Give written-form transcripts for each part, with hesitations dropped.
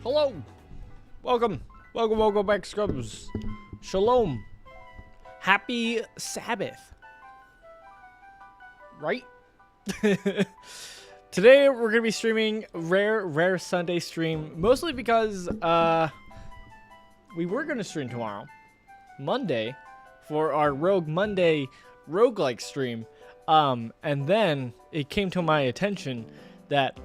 Hello. Welcome. Welcome back, Scrubs. Shalom. Happy Sabbath. Right? Today we're gonna be streaming rare Sunday stream, mostly because we were gonna stream tomorrow, Monday, for our Rogue Monday roguelike stream. And then it came to my attention that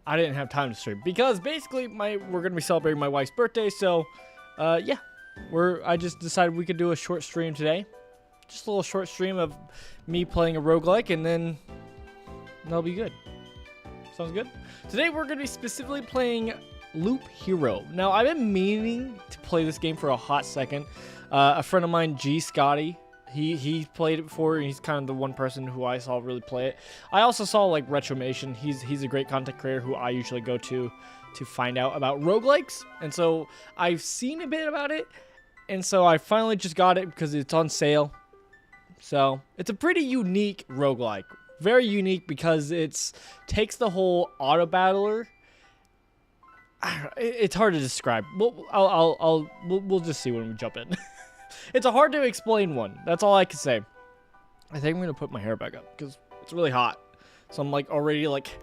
I didn't have time to stream because basically we're gonna be celebrating my wife's birthday. So, yeah, I just decided we could do a short stream today, just a little short stream of me playing a roguelike, and then that'll be good. Sounds good. Today we're gonna be specifically playing Loop Hero. Now I've been meaning to play this game for a hot second. A friend of mine, G Scotty, he played it before, and he's kind of the one person who I saw really play it. I also saw like Retromation. He's a great content creator who I usually go to find out about roguelikes, and so I've seen a bit about it, and so I finally just got it because it's on sale. So it's a pretty unique roguelike, very unique because takes the whole auto battler. It's hard to describe. We'll just see when we jump in. It's a hard to explain one. That's all I can say. I think I'm gonna put my hair back up because it's really hot. So I'm like already like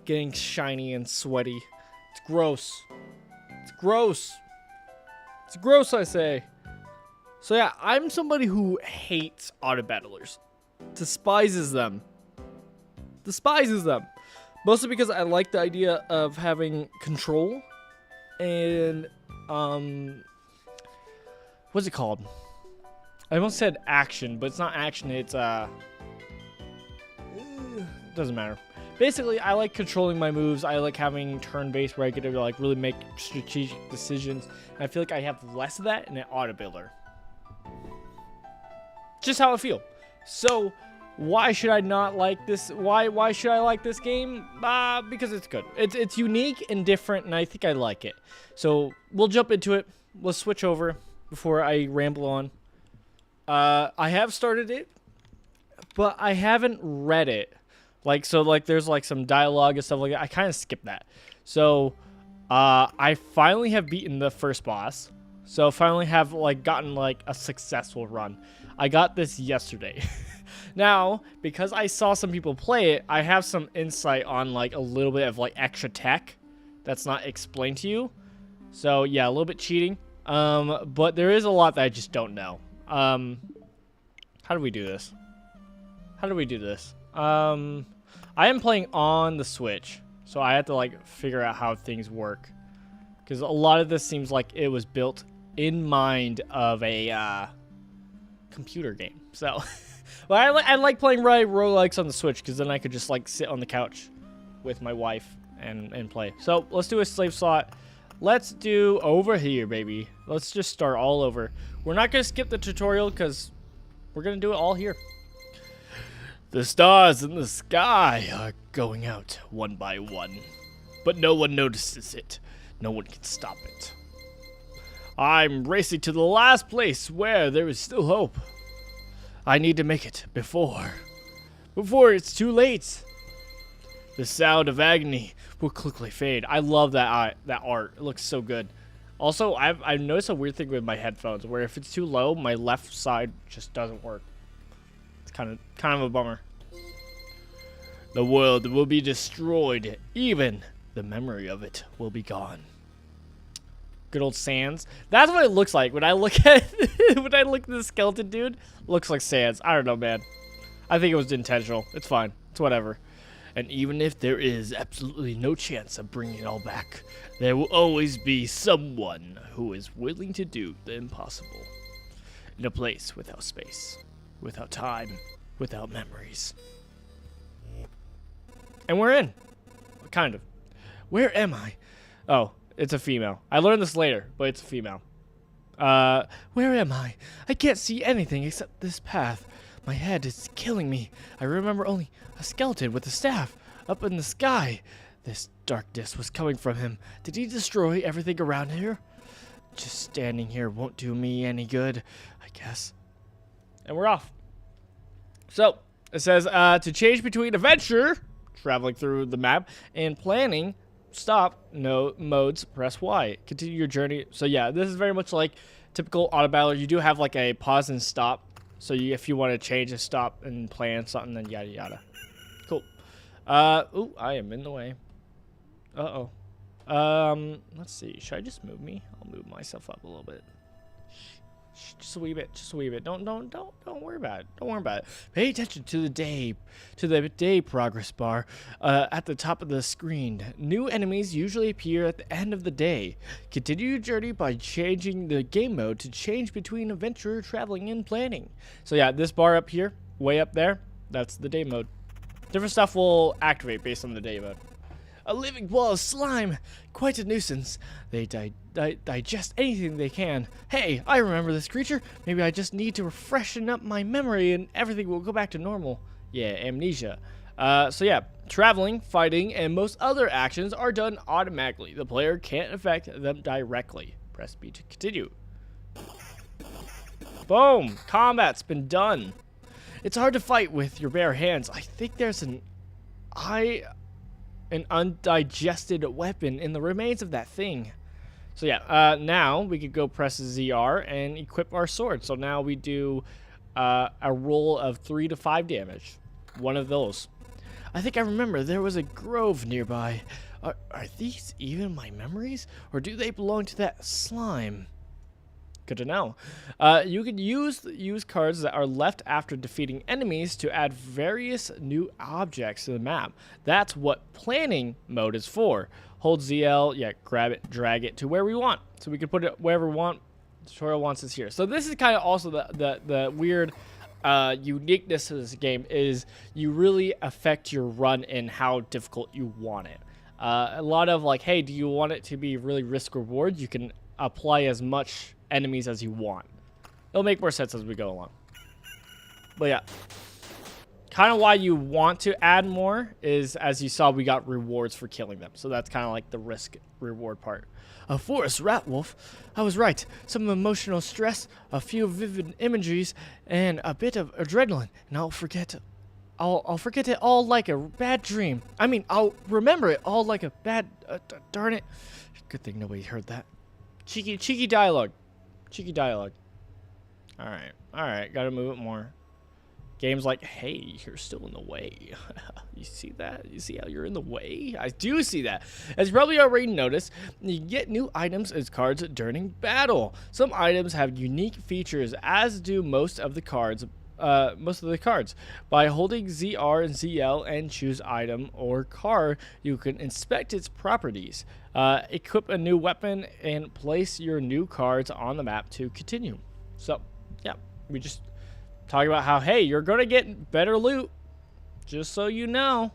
getting shiny and sweaty. It's gross. It's gross. It's gross, I say. So yeah, I'm somebody who hates auto battlers. Despises them. Despises them. Mostly because I like the idea of having control and what's it called? I almost said action, but it's not action, it's doesn't matter. Basically, I like controlling my moves. I like having turn-based where I get to like really make strategic decisions. And I feel like I have less of that in an auto builder. Just how I feel. So why should I not like this? Why should I like this game? Because it's good. It's unique and different, and I think I like it. So we'll jump into it. Let's switch over before I ramble on. I have started it, but I haven't read it. There's like some dialogue and stuff like that. I kind of skipped that. So I finally have beaten the first boss. So finally have like gotten like a successful run. I got this yesterday. Now, because I saw some people play it, I have some insight on like a little bit of like extra tech that's not explained to you. So yeah, a little bit cheating. But there is a lot that I just don't know. How do we do this? I am playing on the Switch, so I have to like figure out how things work. Because a lot of this seems like it was built in mind of a computer game. So, well, I like playing roguelikes on the Switch because then I could just like sit on the couch with my wife and play. So let's do a slave slot. Let's do over here, baby. Let's just start all over. We're not going to skip the tutorial because we're going to do it all here. The stars in the sky are going out one by one, but no one notices it. No one can stop it. I'm racing to the last place where there is still hope. I need to make it before it's too late. The sound of agony will quickly fade. I love that art. It looks so good. Also, I've noticed a weird thing with my headphones, where if it's too low, my left side just doesn't work. It's kind of a bummer. The world will be destroyed. Even the memory of it will be gone. Good old Sans. That's what it looks like when I look at when I look at the skeleton dude. Looks like Sans. I don't know, man. I think it was intentional. It's fine. It's whatever. And even if there is absolutely no chance of bringing it all back, there will always be someone who is willing to do the impossible. In a place without space, without time, without memories. And we're in. Kind of. Where am I? Oh, it's a female. I learned this later, but it's a female. Where am I? I can't see anything except this path. My head is killing me. I remember only a skeleton with a staff up in the sky. This darkness was coming from him. Did he destroy everything around here? Just standing here won't do me any good, I guess. And we're off. So, it says, to change between adventure, traveling through the map, and planning, stop modes, press Y. Continue your journey. So yeah, this is very much like typical auto battler. You do have like a pause and stop. So if you want to change a stop and plan something, then yada yada. Cool. Ooh, I am in the way. Uh-oh. Let's see. Should I just move me? I'll move myself up a little bit. Just a wee bit. Just a wee bit. Don't worry about it. Don't worry about it. Pay attention to the day progress bar at the top of the screen. New enemies usually appear at the end of the day. Continue your journey by changing the game mode to change between adventure, traveling, and planning. So yeah, this bar up here, way up there, that's the day mode. Different stuff will activate based on the day mode. A living wall of slime. Quite a nuisance. They digest anything they can. Hey, I remember this creature. Maybe I just need to freshen up my memory and everything will go back to normal. Yeah, amnesia. So yeah, traveling, fighting, and most other actions are done automatically. The player can't affect them directly. Press B to continue. Boom! Combat's been done. It's hard to fight with your bare hands. I think there's an undigested weapon in the remains of that thing. So yeah, now we could go press ZR and equip our sword. So now we do a roll of 3 to 5 damage. One of those. I think I remember there was a grove nearby. Are these even my memories? Or do they belong to that slime? Good to know. You can use cards that are left after defeating enemies to add various new objects to the map. That's what planning mode is for. Hold ZL, yeah, grab it, drag it to where we want. So we can put it wherever we want. The tutorial wants us here. So this is kind of also the weird uniqueness of this game is you really affect your run in how difficult you want it. A lot of like, hey, do you want it to be really risk reward? You can apply as much enemies as you want. It'll make more sense as we go along. But yeah, kind of why you want to add more is, as you saw, we got rewards for killing them. So that's kind of like the risk reward part. A forest rat wolf. I was right. Some emotional stress, a few vivid imageries, and a bit of adrenaline, and I'll forget it all like a bad dream. I mean, I'll remember it all like a bad. Darn it! Good thing nobody heard that. Cheeky dialogue. Cheeky dialogue. All right. Gotta move it more. Game's like, hey, you're still in the way. You see that? You see how you're in the way? I do see that. As you probably already noticed, you get new items as cards during battle. Some items have unique features, as do most of the cards. By holding ZR and ZL and choose item or card, you can inspect its properties, equip a new weapon, and place your new cards on the map to continue. So, yeah, we just talk about how, hey, you're going to get better loot, just so you know.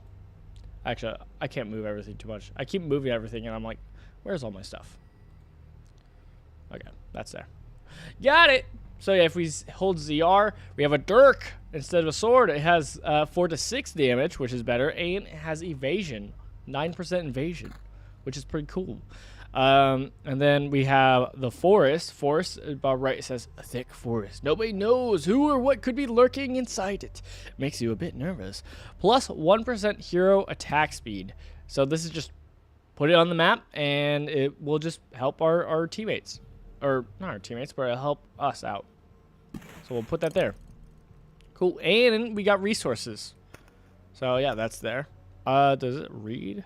Actually, I can't move everything too much. I keep moving everything, and I'm like, where's all my stuff? Okay, that's there. Got it! So yeah, if we hold ZR, we have a dirk instead of a sword. It has 4 to 6 damage, which is better, and it has evasion, 9% evasion, which is pretty cool. And then we have the forest. Forest, about right, it says a thick forest. Nobody knows who or what could be lurking inside it. Makes you a bit nervous. Plus 1% hero attack speed. So this is just put it on the map, and it will just help our teammates. Or not our teammates, but it'll help us out. So we'll put that there. Cool. And we got resources. So yeah, that's there. Does it read?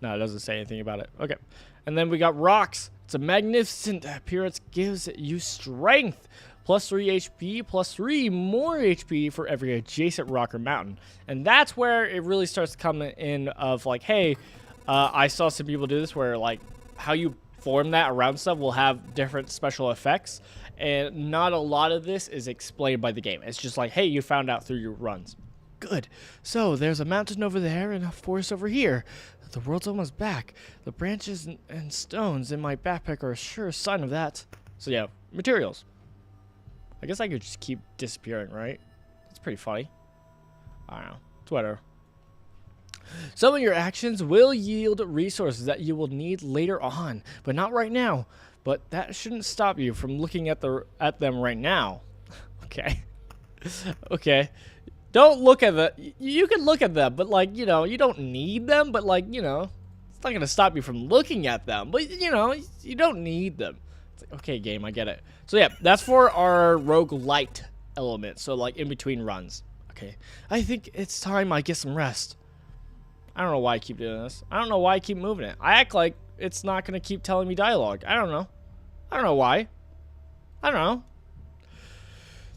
No, it doesn't say anything about it. Okay. And then we got rocks. It's a magnificent appearance. Gives you strength. Plus 3 HP, plus 3 more HP for every adjacent rock or mountain. And that's where it really starts coming in of like, hey, I saw some people do this where like how you form that around stuff will have different special effects, and not a lot of this is explained by the game. It's just like, hey, you found out through your runs. Good. So there's a mountain over there and a forest over here. The world's almost back. The branches and stones in my backpack are a sure sign of that. So yeah, materials. I guess I could just keep disappearing, right? That's pretty funny. I don't know. It's whatever. Some of your actions will yield resources that you will need later on, but not right now. But that shouldn't stop you from looking at them right now. Okay. Okay. Don't look at you can look at them, but like, you know, you don't need them, but like, you know, not going to stop you from looking at them, but you know, you don't need them. It's like, okay, game, I get it. So yeah, that's for our roguelite element. So like in between runs. Okay, I think it's time I get some rest. I don't know why I keep doing this. I don't know why I keep moving it. I act like it's not going to keep telling me dialogue. I don't know. I don't know why. I don't know.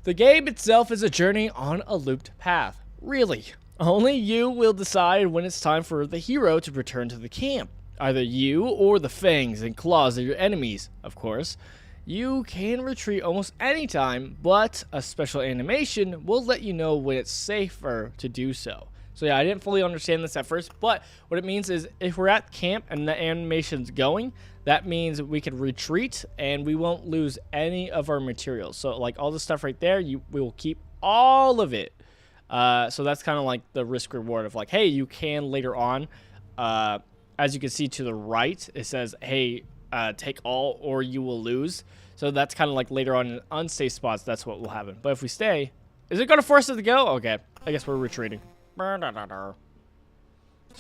The game itself is a journey on a looped path. Really. Only you will decide when it's time for the hero to return to the camp. Either you or the fangs and claws of your enemies, of course. You can retreat almost any time, but a special animation will let you know when it's safer to do so. So yeah, I didn't fully understand this at first, but what it means is if we're at camp and the animation's going, that means we can retreat and we won't lose any of our materials. So like all the stuff right there, we will keep all of it. So that's kind of like the risk reward of like, hey, you can later on, as you can see to the right, it says, hey, take all or you will lose. So that's kind of like later on in unsafe spots, that's what will happen. But if we stay, is it going to force us to go? Okay, I guess we're retreating. So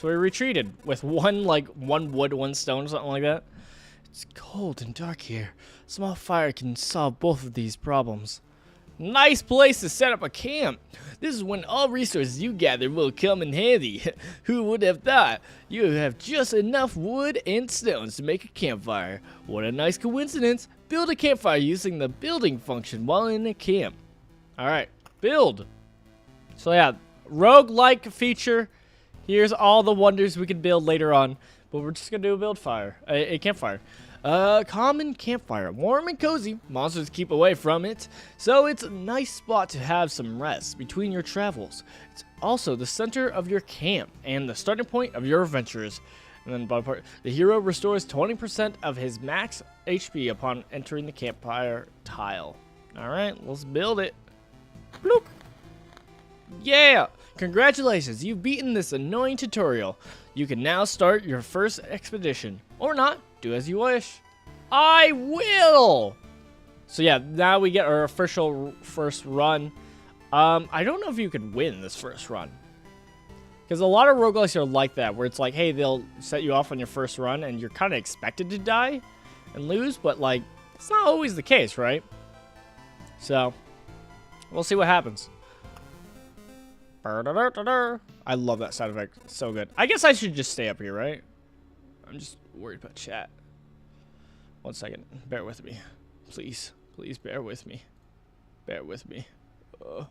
we retreated with one wood, one stone, something like that. It's cold and dark here. Small fire can solve both of these problems. Nice place to set up a camp. This is when all resources you gather will come in handy. Who would have thought? You have just enough wood and stones to make a campfire. What a nice coincidence. Build a campfire using the building function while in a camp. Alright, build. So yeah, roguelike feature. Here's all the wonders we can build later on. But we're just going to do a build fire, a campfire. Common campfire, warm and cozy. Monsters keep away from it, so it's a nice spot to have some rest between your travels. It's also the center of your camp and the starting point of your adventures. And then bottom part, the hero restores 20% of his max HP upon entering the campfire tile. All right, let's build it. Bloop. Yeah! Congratulations, you've beaten this annoying tutorial. You can now start your first expedition. Or not, do as you wish. I will! So yeah, now we get our official first run. I don't know if you could win this first run. Because a lot of roguelikes are like that, where it's like, hey, they'll set you off on your first run, and you're kind of expected to die and lose, but like, it's not always the case, right? So, we'll see what happens. I love that sound effect. It's so good. I guess I should just stay up here, right? I'm just worried about chat. 1 second. Bear with me. Please. Please bear with me. Bear with me. Oh,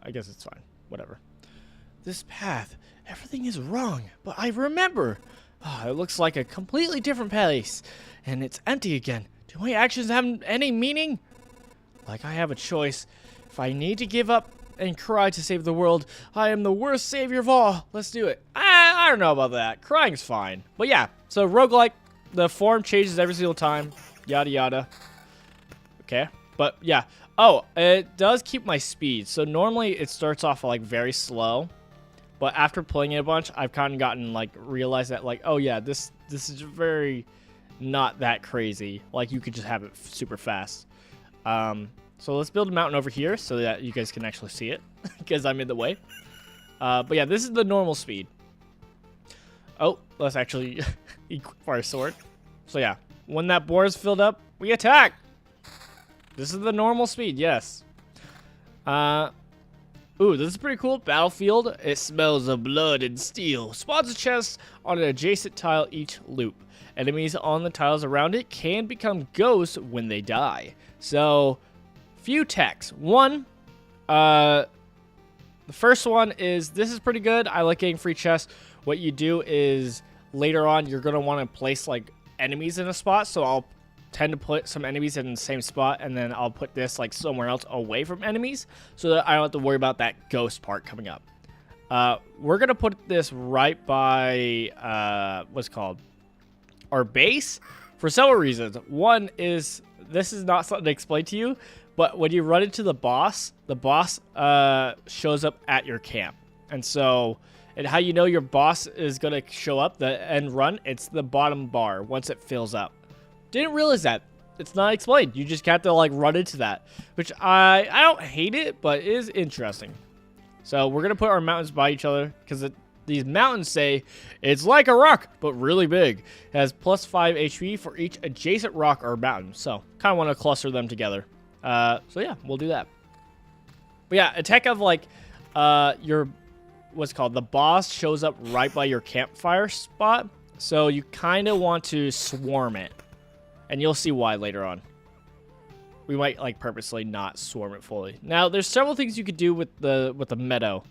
I guess it's fine. Whatever. This path. Everything is wrong, but I remember. Oh, it looks like a completely different place. And it's empty again. Do my actions have any meaning? Like I have a choice. If I need to give up and cry to save the world, I am the worst savior of all. Let's do it. I don't know about that. Crying's fine. But yeah, so roguelike, the form changes every single time. Yada yada. Okay, but yeah. Oh, it does keep my speed. So normally it starts off like very slow. But after playing it a bunch, I've kind of gotten like realized that like, oh yeah, this is very not that crazy. Like you could just have it super fast. So let's build a mountain over here so that you guys can actually see it because I'm in the way. But yeah, this is the normal speed. Oh, let's actually equip our sword. So yeah, when that boar is filled up, we attack. This is the normal speed, yes. Ooh, this is pretty cool. Battlefield. It smells of blood and steel. Spawns a chest on an adjacent tile each loop. Enemies on the tiles around it can become ghosts when they die. So, few techs. One, the first one is, this is pretty good. I like getting free chests. What you do is, later on, you're going to want to place, like, enemies in a spot. So, I'll tend to put some enemies in the same spot, and then I'll put this, like, somewhere else away from enemies, so that I don't have to worry about that ghost part coming up. We're going to put this right by, what's it called? Our base, for several reasons. One is, this is not something to explain to you, but when you run into the boss shows up at your camp. And so, and how you know your boss is going to show up, the end run, it's the bottom bar once it fills up. Didn't realize that. It's not explained. You just have to like run into that, which I don't hate it, but it is interesting. So we're going to put our mountains by each other because these mountains say it's like a rock, but really big. It has plus 5 HP for each adjacent rock or mountain. So kind of want to cluster them together. So yeah, we'll do that. But yeah, attack of like what's it called? The boss shows up right by your campfire spot. So you kind of want to swarm it. And you'll see why later on. We might like purposely not swarm it fully. Now, there's several things you could do with the meadow.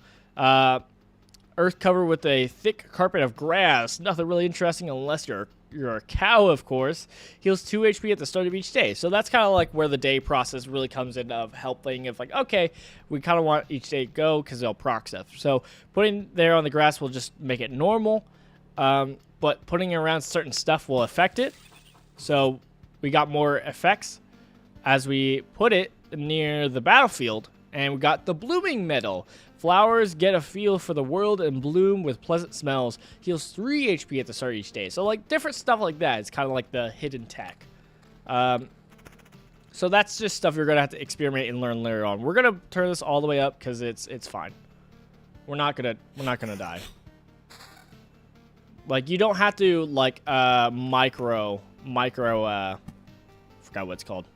Earth covered with a thick carpet of grass. Nothing really interesting unless you're a cow, of course. Heals 2 HP at the start of each day. So that's kind of like where the day process really comes in of helping. Of like, okay, we kind of want each day to go because they'll proc stuff. So putting there on the grass will just make it normal. But putting around certain stuff will affect it. So we got more effects as we put it near the battlefield. And we got the blooming meadow. Flowers get a feel for the world and bloom with pleasant smells. Heals 3 HP at the start of each day. So like different stuff like that. It's kind of like the hidden tech. So that's just stuff you're gonna have to experiment and learn later on. We're gonna turn this all the way up because it's fine. We're not gonna die. Like you don't have to like micro forgot what it's called.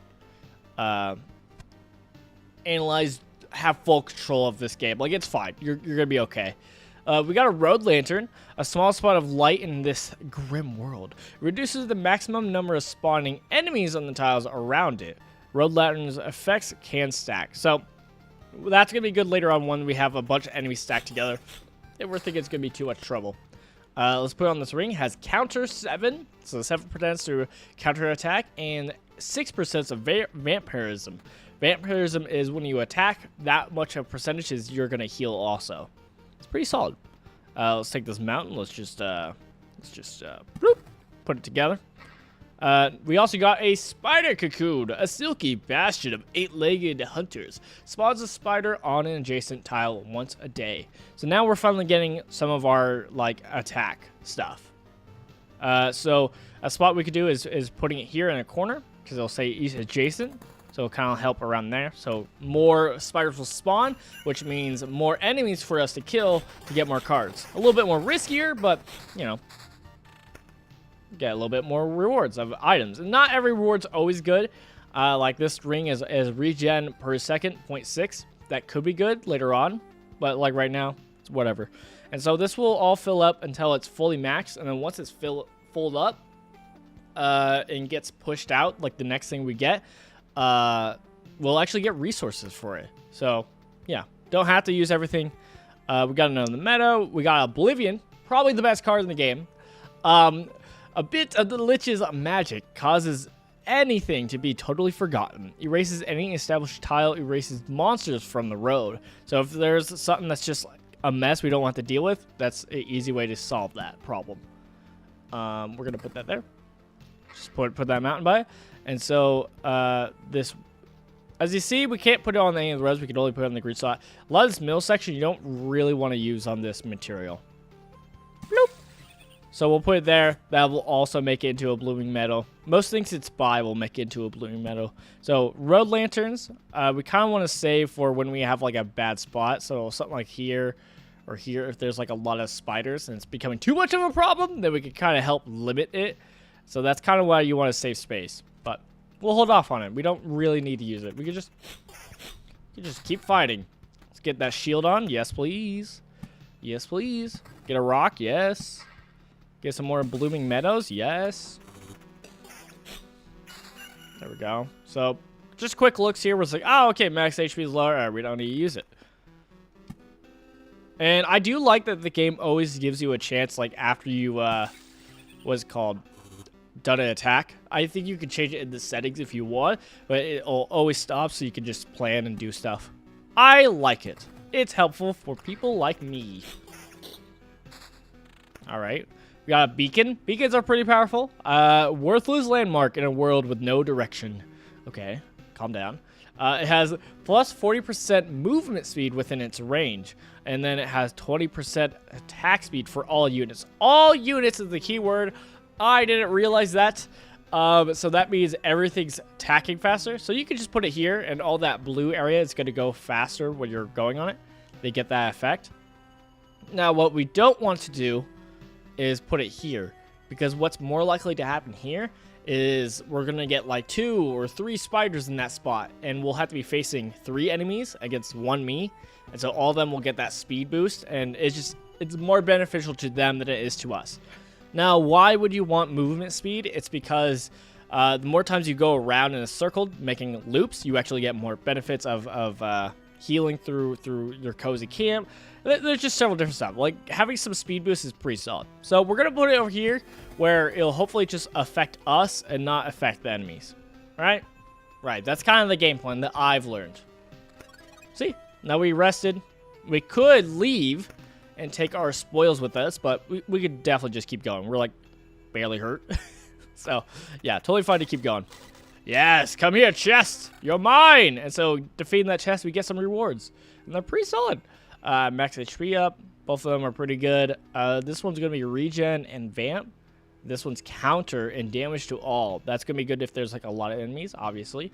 Analyze, have full control of this game. Like it's fine. You're gonna be okay. We got a road lantern, a small spot of light in this grim world. It reduces the maximum number of spawning enemies on the tiles around it. Road lantern's effects can stack. So that's gonna be good later on when we have a bunch of enemies stacked together. If we're thinking it's gonna be too much trouble. Let's put on this ring. It has counter 7, so 7% to counter attack, and 6% of vampirism. Vampirism is when you attack, that much of percentages you're gonna heal also. It's pretty solid. Let's take this mountain. Let's just bloop, put it together. We also got a spider cocoon, a silky bastion of 8-legged hunters. Spawns a spider on an adjacent tile once a day. So now we're finally getting some of our like attack stuff. So a spot we could do is putting it here in a corner because it'll say adjacent. So it'll kind of help around there. So more spiders will spawn, which means more enemies for us to kill to get more cards. A little bit more riskier, but you know, get a little bit more rewards of items. And not every reward's always good. Like this ring is regen per second, 0.6. That could be good later on, but like right now, it's whatever. And so this will all fill up until it's fully maxed, and then once it's filled up and gets pushed out, like the next thing we get, we'll actually get resources for it. So yeah, don't have to use everything. We got another meadow. We got Oblivion, probably the best card in the game. A bit of the Lich's magic causes anything to be totally forgotten. Erases any established tile, erases monsters from the road. So if there's something that's just like a mess we don't want to deal with, that's an easy way to solve that problem. We're going to put that there. Just put that mountain by. And so this, as you see, we can't put it on any of the roads. We can only put it on the green slot. A lot of this middle section you don't really want to use on this material. Bloop. So we'll put it there. That will also make it into a blooming meadow. Most things it's by will make it into a blooming meadow. So road lanterns, we kind of want to save for when we have like a bad spot. So something like here or here, if there's like a lot of spiders and it's becoming too much of a problem, then we can kind of help limit it. So that's kind of why you want to save space. But we'll hold off on it. We don't really need to use it. We can just keep fighting. Let's get that shield on. Yes, please. Yes, please. Get a rock. Yes. Get some more blooming meadows. Yes. There we go. So just quick looks here. Was like, oh, okay, max HP is lower. All right, we don't need to use it. And I do like that the game always gives you a chance, like after you, what's it called, done an attack. I think you can change it in the settings if you want, but it'll always stop so you can just plan and do stuff. I like it. It's helpful for people like me. All right. We got a beacon. Beacons are pretty powerful. Worthless landmark in a world with no direction. Okay, calm down. It has plus 40% movement speed within its range. And then it has 20% attack speed for all units. All units is the keyword. I didn't realize that. So that means everything's attacking faster. So you can just put it here and all that blue area is going to go faster when you're going on it. they get that effect. Now, what we don't want to do is put it here, because what's more likely to happen here is we're going to get like 2 or 3 spiders in that spot, and we'll have to be facing 3 enemies against 1 me, and so all of them will get that speed boost, and it's more beneficial to them than it is to us. Now, why would you want movement speed? It's because the more times you go around in a circle making loops, you actually get more benefits of healing through your cozy camp. There's just several different stuff. Like, having some speed boost is pretty solid. So we're going to put it over here where it'll hopefully just affect us and not affect the enemies. Right? Right. That's kind of the game plan that I've learned. See? Now we rested. We could leave and take our spoils with us, but we could definitely just keep going. We're, like, barely hurt. So, yeah, totally fine to keep going. Yes, come here, chest. You're mine. And so, defeating that chest, we get some rewards. And they're pretty solid. Max HP up. Both of them are pretty good. This one's going to be regen and vamp. This one's counter and damage to all. That's going to be good if there's, like, a lot of enemies, obviously.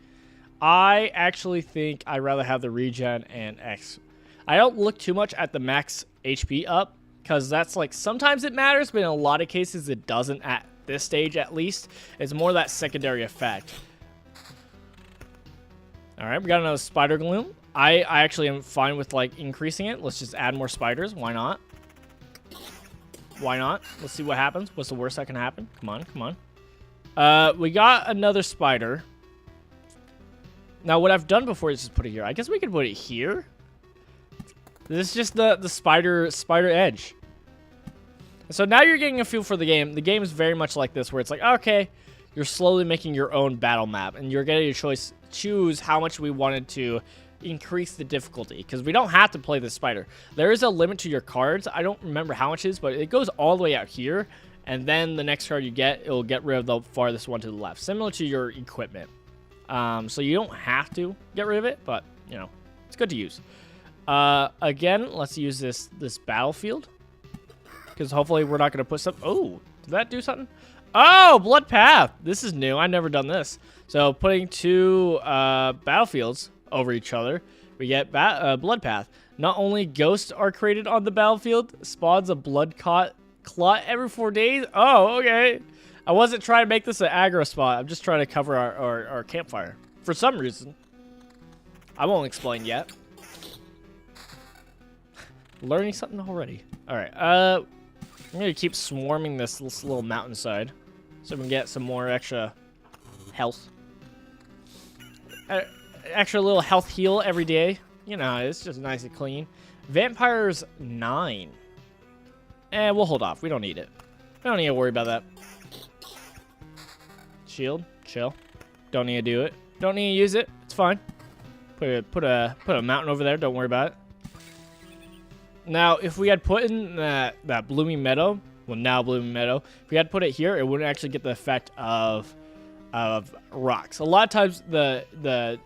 I actually think I'd rather have the regen and X. I don't look too much at the max HP up, because that's, like, sometimes it matters, but in a lot of cases it doesn't at this stage, at least. It's more that secondary effect. Alright, we got another spider gloom. I actually am fine with, like, increasing it. Let's just add more spiders. Why not? Why not? Let's see what happens. What's the worst that can happen? Come on, come on. We got another spider. Now, what I've done before is just put it here. I guess we could put it here. This is just the spider edge. So now you're getting a feel for the game. The game is very much like this, where it's like, okay, you're slowly making your own battle map, and you're getting a choose how much we wanted to increase the difficulty, because we don't have to play the spider. There is a limit to your cards. I don't remember how much it is, but it goes all the way out here, and then the next card you get, it'll get rid of the farthest one to the left, similar to your equipment. So you don't have to get rid of it, but, you know, it's good to use. Again, let's use this battlefield, because hopefully we're not going to put some... Oh, did that do something? Oh, blood path. This is new. I've never done this. So putting 2 battlefields over each other, we get blood path. Not only ghosts are created on the battlefield, spawns a blood clot every 4 days. Oh, okay. I wasn't trying to make this an aggro spot. I'm just trying to cover our campfire for some reason. I won't explain yet. Learning something already. All right. I'm gonna keep swarming this little mountainside, so we can get some more extra health. Extra little health heal every day. You know, it's just nice and clean. Vampires 9. We'll hold off. We don't need it. We don't need to worry about that. Shield, chill. Don't need to do it. Don't need to use it. It's fine. Put a mountain over there. Don't worry about it. Now, if we had put in that blooming meadow, well, now blooming meadow, if we had put it here, it wouldn't actually get the effect of rocks. A lot of times, the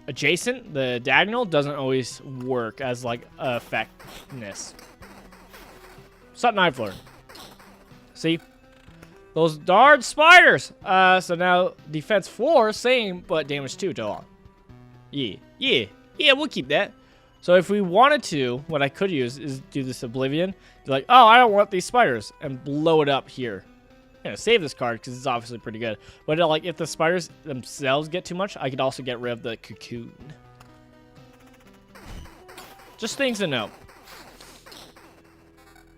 adjacent, the diagonal, doesn't always work as like effectiveness. Something I've learned. See, those darn spiders. So now defense 4, same, but damage 2 to all. Yeah, we'll keep that. So if we wanted to, what I could use is do this Oblivion. Be like, oh, I don't want these spiders, and blow it up here. I'm gonna save this card because it's obviously pretty good. But like, if the spiders themselves get too much, I could also get rid of the cocoon. Just things to know.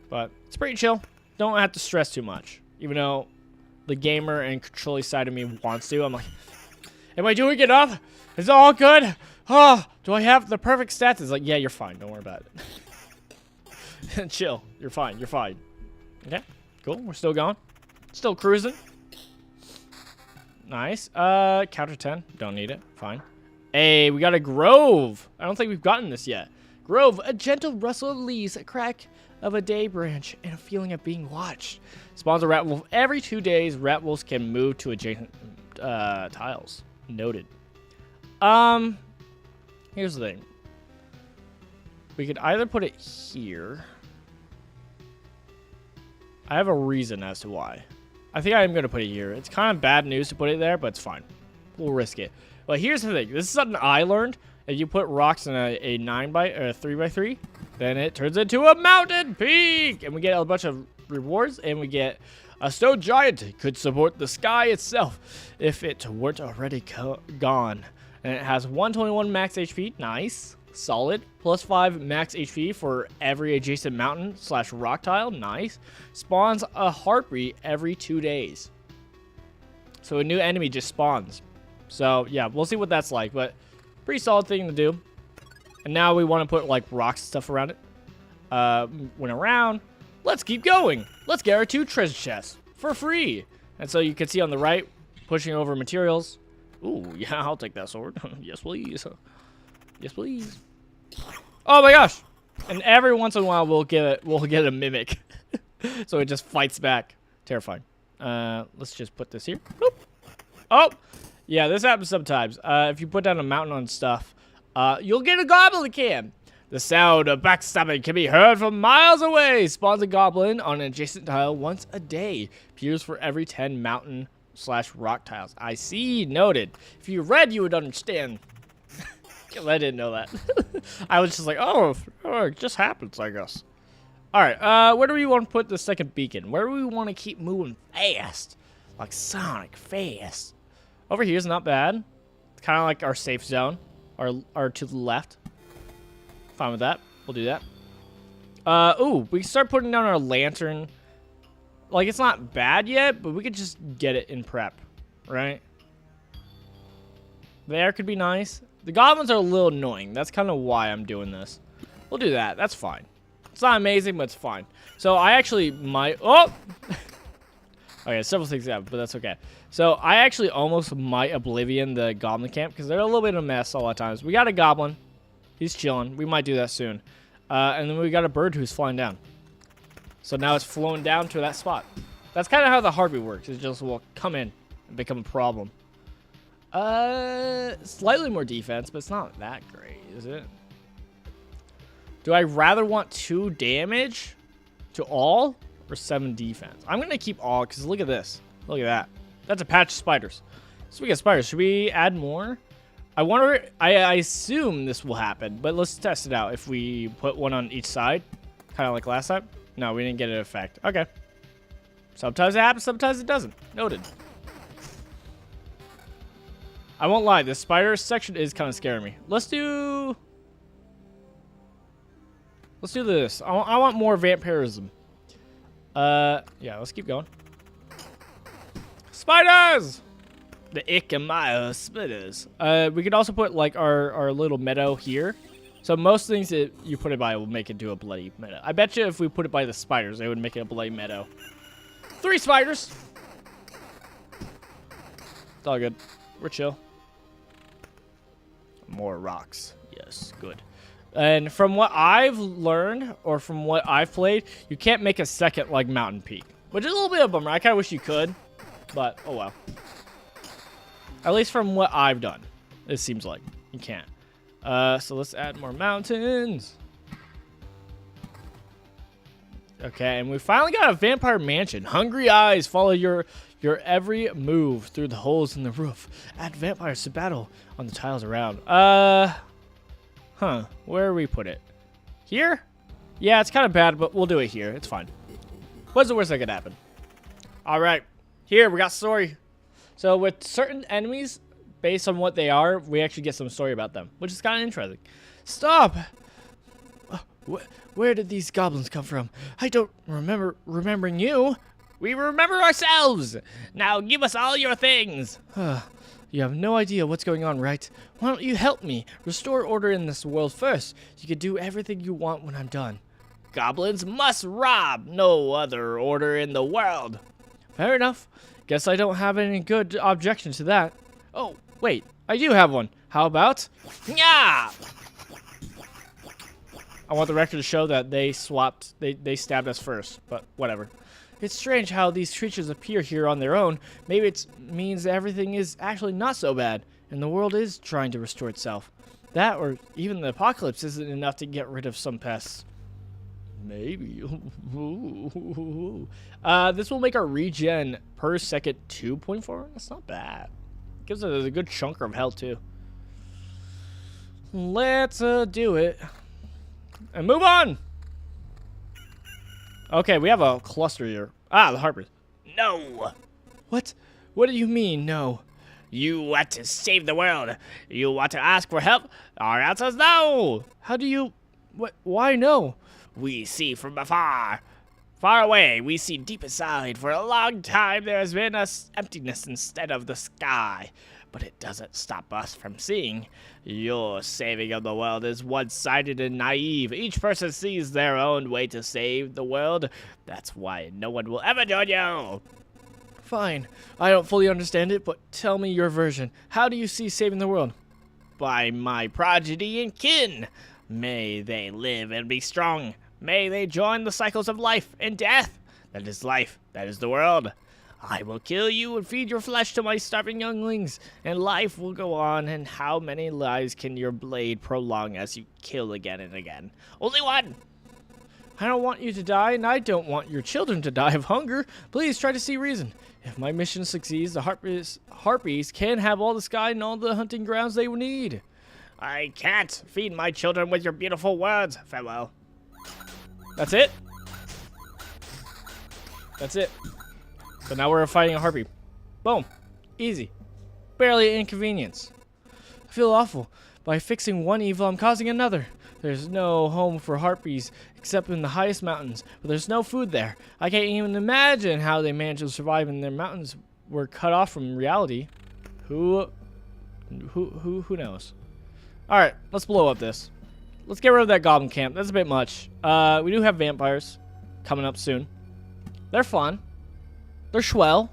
But it's pretty chill. Don't have to stress too much. Even though the gamer and controlling side of me wants to, I'm like, am I doing enough? Is it all good? Oh, do I have the perfect stats? It's like, yeah, you're fine. Don't worry about it. Chill. You're fine. You're fine. Okay, cool. We're still going. Still cruising. Nice. Counter 10. Don't need it. Fine. Hey, we got a grove. I don't think we've gotten this yet. Grove, a gentle rustle of leaves, a crack of a day branch, and a feeling of being watched. Spawns a rat wolf every 2 days. Rat wolves can move to adjacent tiles. Noted. Here's the thing. We could either put it here. I have a reason as to why. I think I am going to put it here. It's kind of bad news to put it there, but it's fine. We'll risk it. But here's the thing. This is something I learned. If you put rocks in a 9 by or a 3 by 3, then it turns into a mountain peak, and we get a bunch of rewards, and we get a stone giant. It could support the sky itself if it weren't already gone. And it has 121 max HP. Nice. Solid. Plus 5 max HP for every adjacent mountain / rock tile. Nice. Spawns a heartbeat every 2 days. So a new enemy just spawns. So yeah, we'll see what that's like, but pretty solid thing to do. And now we want to put like rocks and stuff around it. Went around. Let's keep going. Let's get our 2 treasure chests for free. And so you can see on the right, pushing over materials. Ooh, yeah, I'll take that sword. Yes, please. Yes, please. Oh my gosh! And every once in a while, we'll get a mimic, so it just fights back. Terrifying. Let's just put this here. Boop. Oh, yeah, this happens sometimes. If you put down a mountain on stuff, you'll get a goblin can. The sound of backstabbing can be heard from miles away. Spawns a goblin on an adjacent tile once a day. Appears for every 10 mountain / rock tiles. I see. Noted. If you read, you would understand. I didn't know that. I was just like, oh, it just happens, I guess. All right. Where do we want to put the second beacon? Where do we want to keep moving fast? Like Sonic, fast. Over here is not bad. It's kind of like our safe zone. Or to the left. Fine with that. We'll do that. Ooh, we can start putting down our lantern. Like, it's not bad yet, but we could just get it in prep, right? There could be nice. The goblins are a little annoying. That's kind of why I'm doing this. We'll do that. That's fine. It's not amazing, but it's fine. So I actually might... Oh! Okay, several things happen, but that's okay. So I actually almost might Oblivion the goblin camp, because they're a little bit of a mess a lot of times. We got a goblin. He's chilling. We might do that soon. And then we got a bird who's flying down. So now it's flowing down to that spot. That's kind of how the heartbeat works. It just will come in and become a problem. Slightly more defense, but it's not that great, is it? Do I rather want 2 damage to all or 7 defense? I'm going to keep all, because look at this. Look at that. That's a patch of spiders. So we got spiders. Should we add more? I wonder, I assume this will happen, but let's test it out. If we put one on each side, kind of like last time. No, we didn't get an effect. Okay. Sometimes it happens, sometimes it doesn't. Noted. I won't lie, this spider section is kind of scaring me. Let's do this. I want more vampirism. Yeah, let's keep going. Spiders! The Icamaya spiders. We could also put like our little meadow here. So most things that you put it by will make it do a bloody meadow. I bet you if we put it by the spiders, they would make it a bloody meadow. 3 spiders. It's all good. We're chill. More rocks. Yes, good. And from what I've learned, or from what I've played, you can't make a second, like, mountain peak. Which is a little bit of a bummer. I kind of wish you could. But, oh well. At least from what I've done, it seems like. You can't. So let's add more mountains. Okay, and we finally got a vampire mansion. Hungry eyes follow your every move through the holes in the roof. Add vampires to battle on the tiles around. Where do we put it? Here? Yeah, it's kind of bad, but we'll do it here. It's fine. What's the worst that could happen? All right, here we got story. So with certain enemies, based on what they are, we actually get some story about them, which is kind of interesting. Stop! Where did these goblins come from? I don't remember remembering you. We remember ourselves. Now give us all your things. You have no idea what's going on, right? Why don't you help me restore order in this world first? You can do everything you want when I'm done. Goblins must rob. No other order in the world. Fair enough. Guess I don't have any good objection to that. Oh, wait. I do have one. How about... Yeah! I want the record to show that they swapped... They stabbed us first, but whatever. It's strange how these creatures appear here on their own. Maybe it means everything is actually not so bad, and the world is trying to restore itself. That, or even the apocalypse, isn't enough to get rid of some pests. Maybe. This will make our regen per second 2.4. That's not bad. Gives us a good chunk of health, too. Let's do it. And move on! Okay, we have a cluster here. Ah, the harpers. No! What? What do you mean, no? You want to save the world. You want to ask for help. Our answer is no! How do you... What? Why no? We see from afar. Far away, we see deep inside. For a long time, there has been a emptiness instead of the sky. But it doesn't stop us from seeing. Your saving of the world is one-sided and naive. Each person sees their own way to save the world. That's why no one will ever join you. Fine. I don't fully understand it, but tell me your version. How do you see saving the world? By my progeny and kin. May they live and be strong. May they join the cycles of life and death. That is life. That is the world. I will kill you and feed your flesh to my starving younglings, and life will go on. And how many lives can your blade prolong as you kill again and again? Only one! I don't want you to die, and I don't want your children to die of hunger. Please try to see reason. If my mission succeeds, the harpies can have all the sky and all the hunting grounds they will need. I can't feed my children with your beautiful words. Farewell. That's it? That's it. So now we're fighting a harpy. Boom. Easy. Barely an inconvenience. I feel awful. By fixing one evil, I'm causing another. There's no home for harpies except in the highest mountains, but there's no food there. I can't even imagine how they manage to survive in their mountains were cut off from reality. Who knows? All right, let's blow up this. Let's get rid of that goblin camp. That's a bit much. We do have vampires coming up soon. They're fun. They're swell.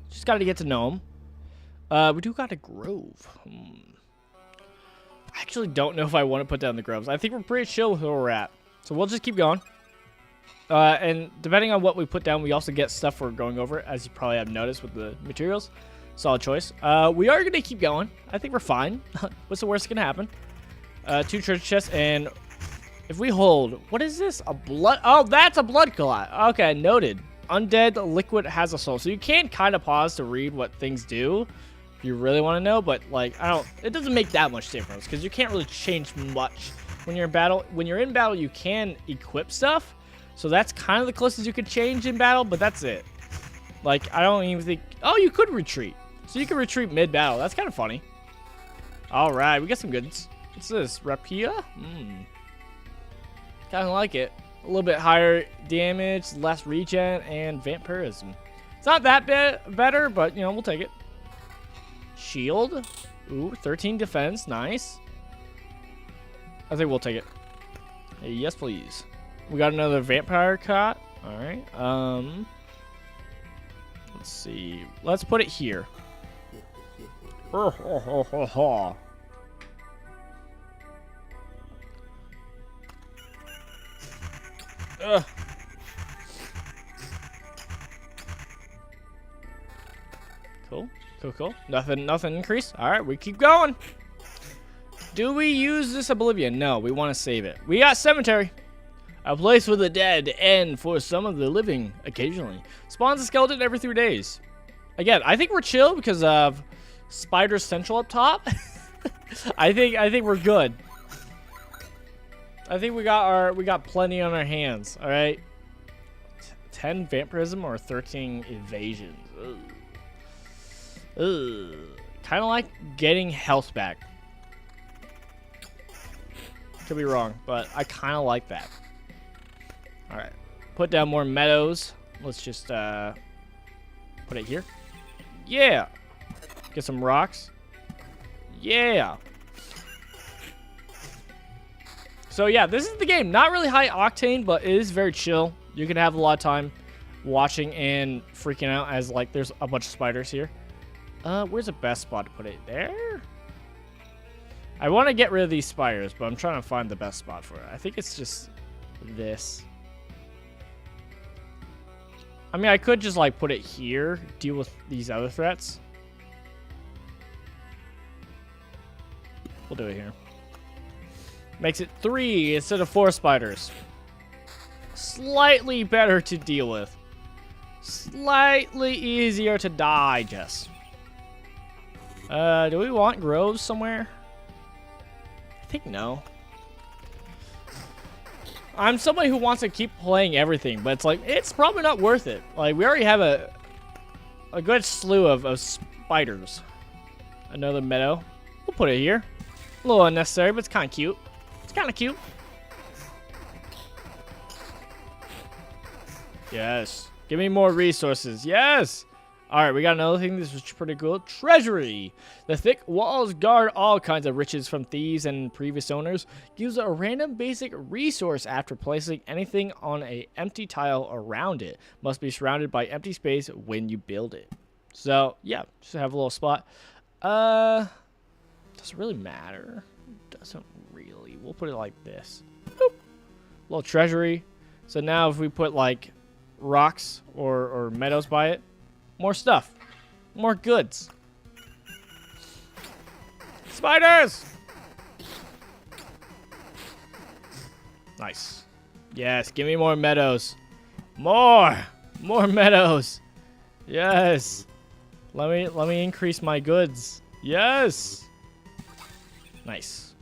Just got to get to know them. We do got a grove. I actually don't know if I want to put down the groves. I think we're pretty chill with where we're at. So we'll just keep going. And depending on what we put down, we also get stuff for going over, as you probably have noticed with the materials. Solid choice. We are going to keep going. I think we're fine. What's the worst that can happen? 2 treasure chests, and if we hold... What is this? A blood... Oh, that's a blood clot. Okay, noted. Undead liquid has a soul. So you can kind of pause to read what things do if you really want to know, but like it doesn't make that much difference because you can't really change much when you're in battle. When you're in battle, you can equip stuff. So that's kind of the closest you could change in battle, but that's it. Like I don't even think oh, you could retreat. So you can retreat mid-battle. That's kind of funny. All right, we got some goods. What's this? Rapia? Kind of like it. A little bit higher damage, less regen, and vampirism. It's not that better, but, you know, we'll take it. Shield. Ooh, 13 defense. Nice. I think we'll take it. Yes, please. We got another vampire cot. All right. Let's see. Let's put it here. Cool. Nothing increased. All right, we keep going. Do we use this Oblivion? No, we want to save it. We got Cemetery. A place for the dead and for some of the living occasionally. Spawns a skeleton every 3 days. Again, I think we're chill because of Spider Central up top. I think we're good. I think we got plenty on our hands. All right. 10 vampirism or 13 evasions. Kind of like getting health back. Could be wrong, but I kind of like that. All right. Put down more meadows. Let's just put it here. Yeah. Get some rocks. Yeah. So yeah, this is the game. Not really high octane, but it is very chill. You can have a lot of time watching and freaking out as like there's a bunch of spiders here. Where's the best spot to put it? There? I want to get rid of these spiders, but I'm trying to find the best spot for it. I think it's just this. I mean, I could just like put it here, deal with these other threats. We'll do it here. Makes it 3 instead of 4 spiders. Slightly better to deal with. Slightly easier to digest. Do we want groves somewhere? think no. I'm somebody who wants to keep playing everything, but it's like, it's probably not worth it. Like, we already have a good slew of spiders. Another meadow. We'll put it here. A little unnecessary, but it's kind of cute. It's kind of cute. Yes. Give me more resources. Yes. All right, we got another thing. This was pretty cool. Treasury. The thick walls guard all kinds of riches from thieves and previous owners. Gives a random basic resource after placing anything on an empty tile around it. Must be surrounded by empty space when you build it. So, yeah, just have a little spot. Doesn't really matter. Doesn't really. We'll put it like this. Boop. Little treasury. So now if we put like rocks or meadows by it, more stuff. More goods. Spiders! Nice. Yes, give me more meadows. More meadows. Yes. Let me increase my goods. Yes. Nice.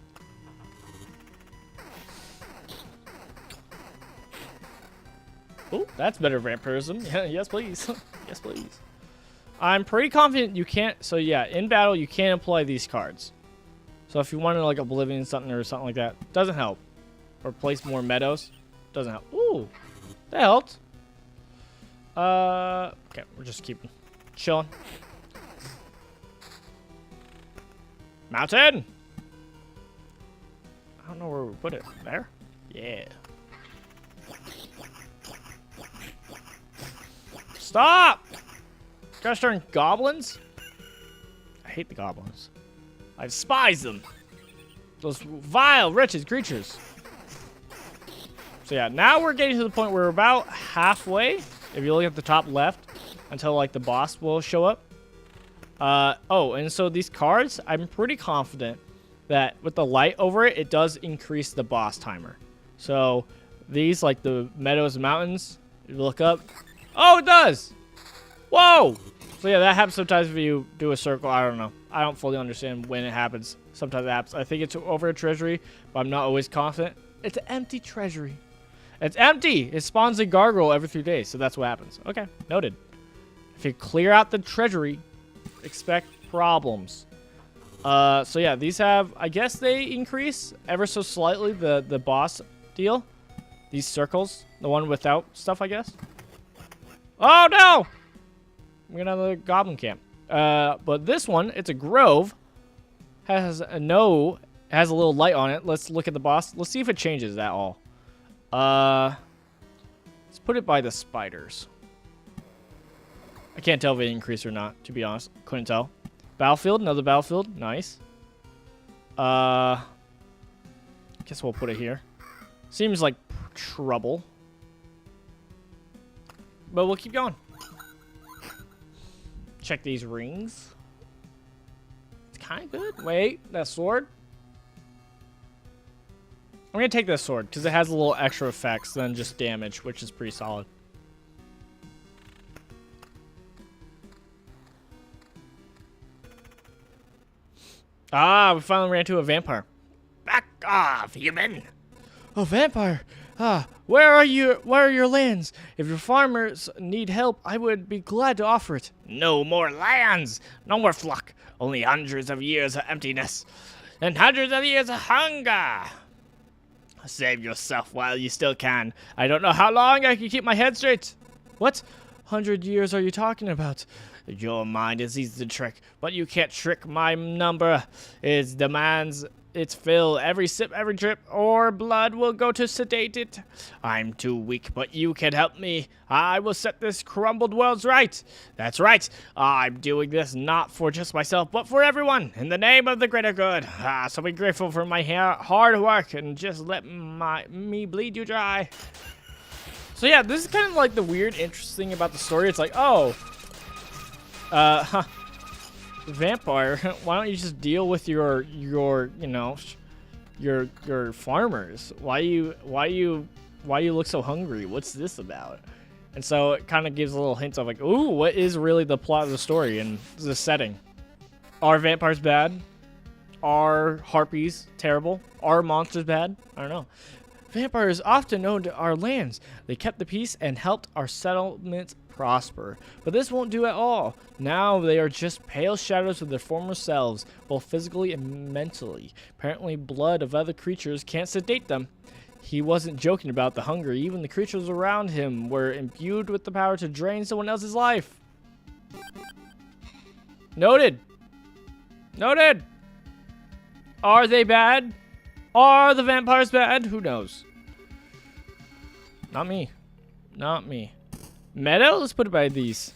Oh, that's better vampirism. Yeah, yes, please. Yes, please. I'm pretty confident you can't. So yeah, in battle you can't employ these cards. So if you want to like Oblivion something or something like that, doesn't help. Or place more meadows, doesn't help. Ooh, that helped. Okay, we're just keeping chilling. Mountain. I don't know where we put it. There. Yeah. Stop! Gosh darn goblins. I hate the goblins. I despise them. Those vile, wretched creatures. So yeah, now we're getting to the point where we're about halfway. If you look at the top left, until like the boss will show up. Oh, and so these cards, I'm pretty confident that with the light over it, it does increase the boss timer. So these, like the meadows and mountains, you look up. Oh, it does! Whoa! So yeah, that happens sometimes if you do a circle. I don't know. I don't fully understand when it happens. Sometimes it happens. I think it's over a treasury, but I'm not always confident. It's an empty treasury. It's empty! It spawns a gargoyle every 3 days, so that's what happens. Okay, noted. If you clear out the treasury, expect problems. So yeah, these have, I guess they increase ever so slightly the boss deal. These circles, the one without stuff, I guess. Oh no! We're gonna have the goblin camp. But this one, it's a grove. Has a little light on it. Let's look at the boss. Let's see if it changes at all. Let's put it by the spiders. I can't tell if it increased or not, to be honest. Couldn't tell. Battlefield, another battlefield. Nice. Guess we'll put it here. Seems like trouble. But we'll keep going. Check these rings. It's kind of good. Wait, that sword? I'm going to take this sword because it has a little extra effects than just damage, which is pretty solid. Ah, we finally ran into a vampire. Back off, human. A vampire? Ah, where are your lands? If your farmers need help, I would be glad to offer it. No more lands. No more flock. Only hundreds of years of emptiness. And hundreds of years of hunger. Save yourself while you still can. I don't know how long I can keep my head straight. What 100 years are you talking about? Your mind is easy to trick, but you can't trick my number. It demands its fill. Every sip, every drip, or blood will go to sedate it. I'm too weak, but you can help me. I will set this crumbled world right. That's right. I'm doing this not for just myself, but for everyone, in the name of the greater good. So be grateful for my hard work, and just let me bleed you dry. So yeah, this is kind of like the weird, interesting about the story. It's like, oh, vampire, why don't you just deal with your you know, your farmers? Why you look so hungry? What's this about? And so it kind of gives a little hint of like, ooh, what is really the plot of the story and the setting? Are vampires bad? Are harpies terrible? Are monsters bad? I don't know. Vampires often known to our lands. They kept the peace and helped our settlements prosper. But this won't do at all. Now they are just pale shadows of their former selves, both physically and mentally. Apparently blood of other creatures can't sedate them. He wasn't joking about the hunger. Even the creatures around him were imbued with the power to drain someone else's life. Noted. Noted. Are they bad? Are the vampires bad? Who knows? Not me. Not me. Meadow? Let's put it by these.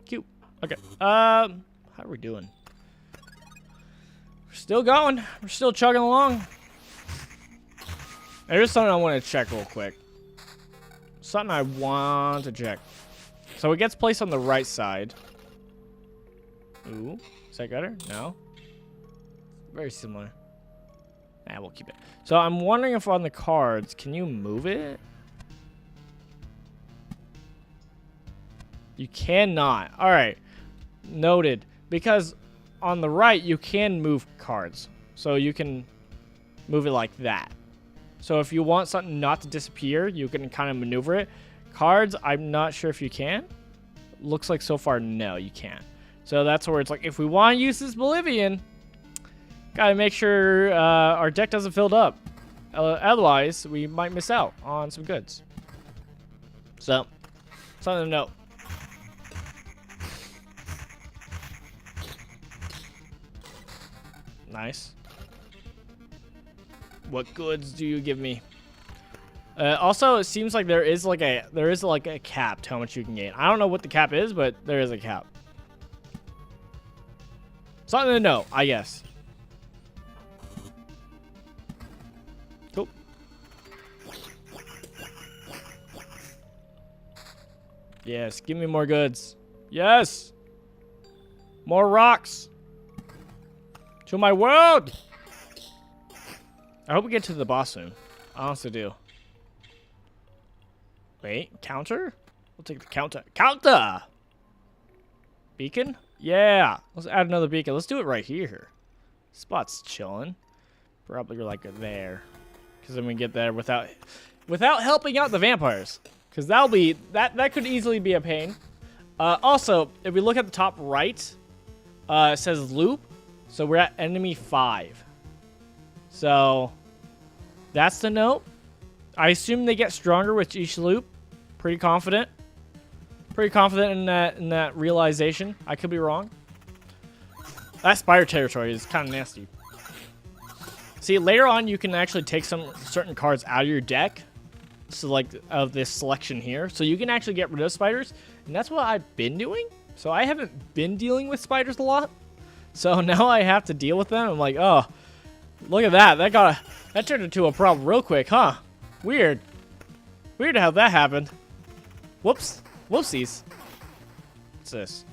Cute. Okay. How are we doing? We're still going. We're still chugging along. There's something I want to check real quick. Something I want to check. So it gets placed on the right side. Ooh. Is that better? No. Very similar. Nah, we'll keep it. So I'm wondering if on the cards, can you move it? You cannot. All right. Noted. Because on the right, you can move cards. So you can move it like that. So if you want something not to disappear, you can kind of maneuver it. Cards, I'm not sure if you can. Looks like so far, no, you can't. So that's where it's like, if we want to use this Bolivian, gotta make sure our deck doesn't fill up. Otherwise, we might miss out on some goods. So, something to note. Nice. What goods do you give me? Also, it seems like there is like a cap to how much you can gain. I don't know what the cap is, but there is a cap. Something to know, I guess. Cool. Yes, give me more goods. Yes. More rocks. To my world. I hope we get to the boss soon. I honestly do. Wait, counter? We'll take the counter. Counter! Beacon? Yeah. Let's add another beacon. Let's do it right here. Spot's chilling. Probably like there. Because then we get there without helping out the vampires. Because that could easily be a pain. Also, if we look at the top right, it says loop. So we're at enemy 5. So that's the note. I assume they get stronger with each loop. Pretty confident. Pretty confident in that realization. I could be wrong. That spider territory is kind of nasty. See, later on you can actually take some certain cards out of your deck. So like of this selection here. So you can actually get rid of spiders. And that's what I've been doing. So I haven't been dealing with spiders a lot. So now I have to deal with them. I'm like, oh, look at that. That turned into a problem real quick, huh? Weird. Weird how that happened. Whoops. Whoopsies. What's this?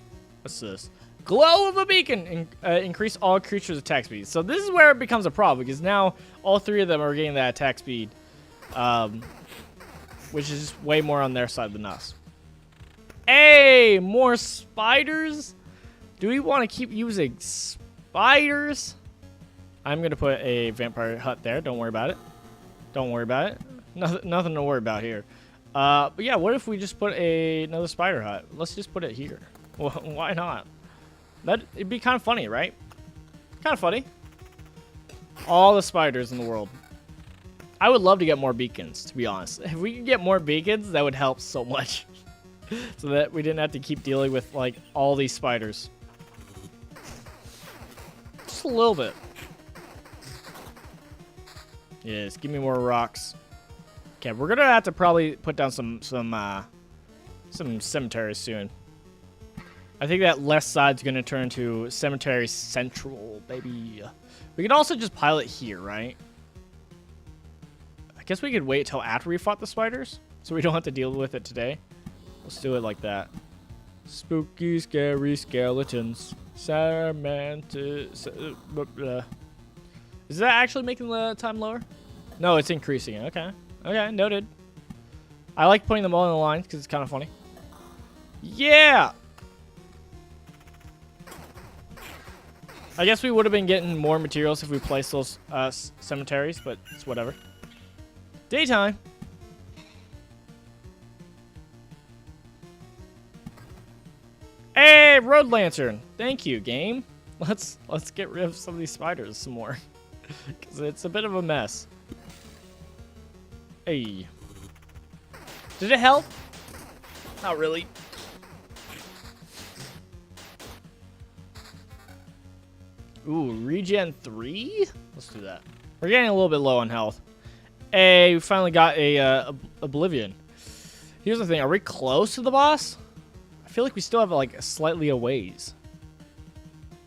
What's this? Glow of a beacon. Increase all creatures' attack speed. So this is where it becomes a problem because now all 3 of them are getting that attack speed, which is way more on their side than us. Hey, more spiders. Do we want to keep using spiders? I'm going to put a vampire hut there. Don't worry about it. Don't worry about it. Nothing to worry about here. But yeah, what if we just put another spider hut? Let's just put it here. Well, why not? It'd be kind of funny, right? Kind of funny. All the spiders in the world. I would love to get more beacons, to be honest. If we could get more beacons, that would help so much. So that we didn't have to keep dealing with, like, all these spiders. Just a little bit. Yes, give me more rocks. Okay, we're gonna have to probably put down some cemeteries soon. I think that left side's gonna turn into cemetery central, baby. We could also just pile it here, right? I guess we could wait till after we fought the spiders, so we don't have to deal with it today. Let's do it like that. Spooky, scary skeletons. Samantha. Is that actually making the time lower? No, it's increasing it. Okay. Okay, noted. I like putting them all in the lines because it's kind of funny. Yeah! I guess we would have been getting more materials if we placed those cemeteries, but it's whatever. Daytime. Hey, road lantern. Thank you, game. Let's get rid of some of these spiders some more, because it's a bit of a mess. Hey. Did it help? Not really. Ooh, regen 3? Let's do that. We're getting a little bit low on health. Hey, we finally got a Oblivion. Here's the thing. Are we close to the boss? I feel like we still have like slightly a ways.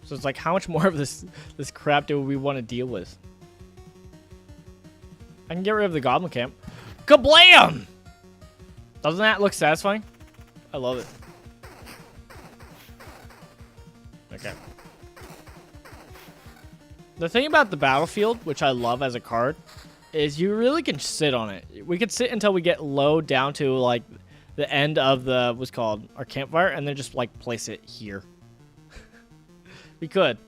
So it's like, how much more of this crap do we want to deal with? I can get rid of the goblin camp. Kablam! Doesn't that look satisfying? I love it. Okay. The thing about the battlefield, which I love as a card, is you really can sit on it. We could sit until we get low down to like the end of the, what's called, our campfire, and then just like place it here. We could.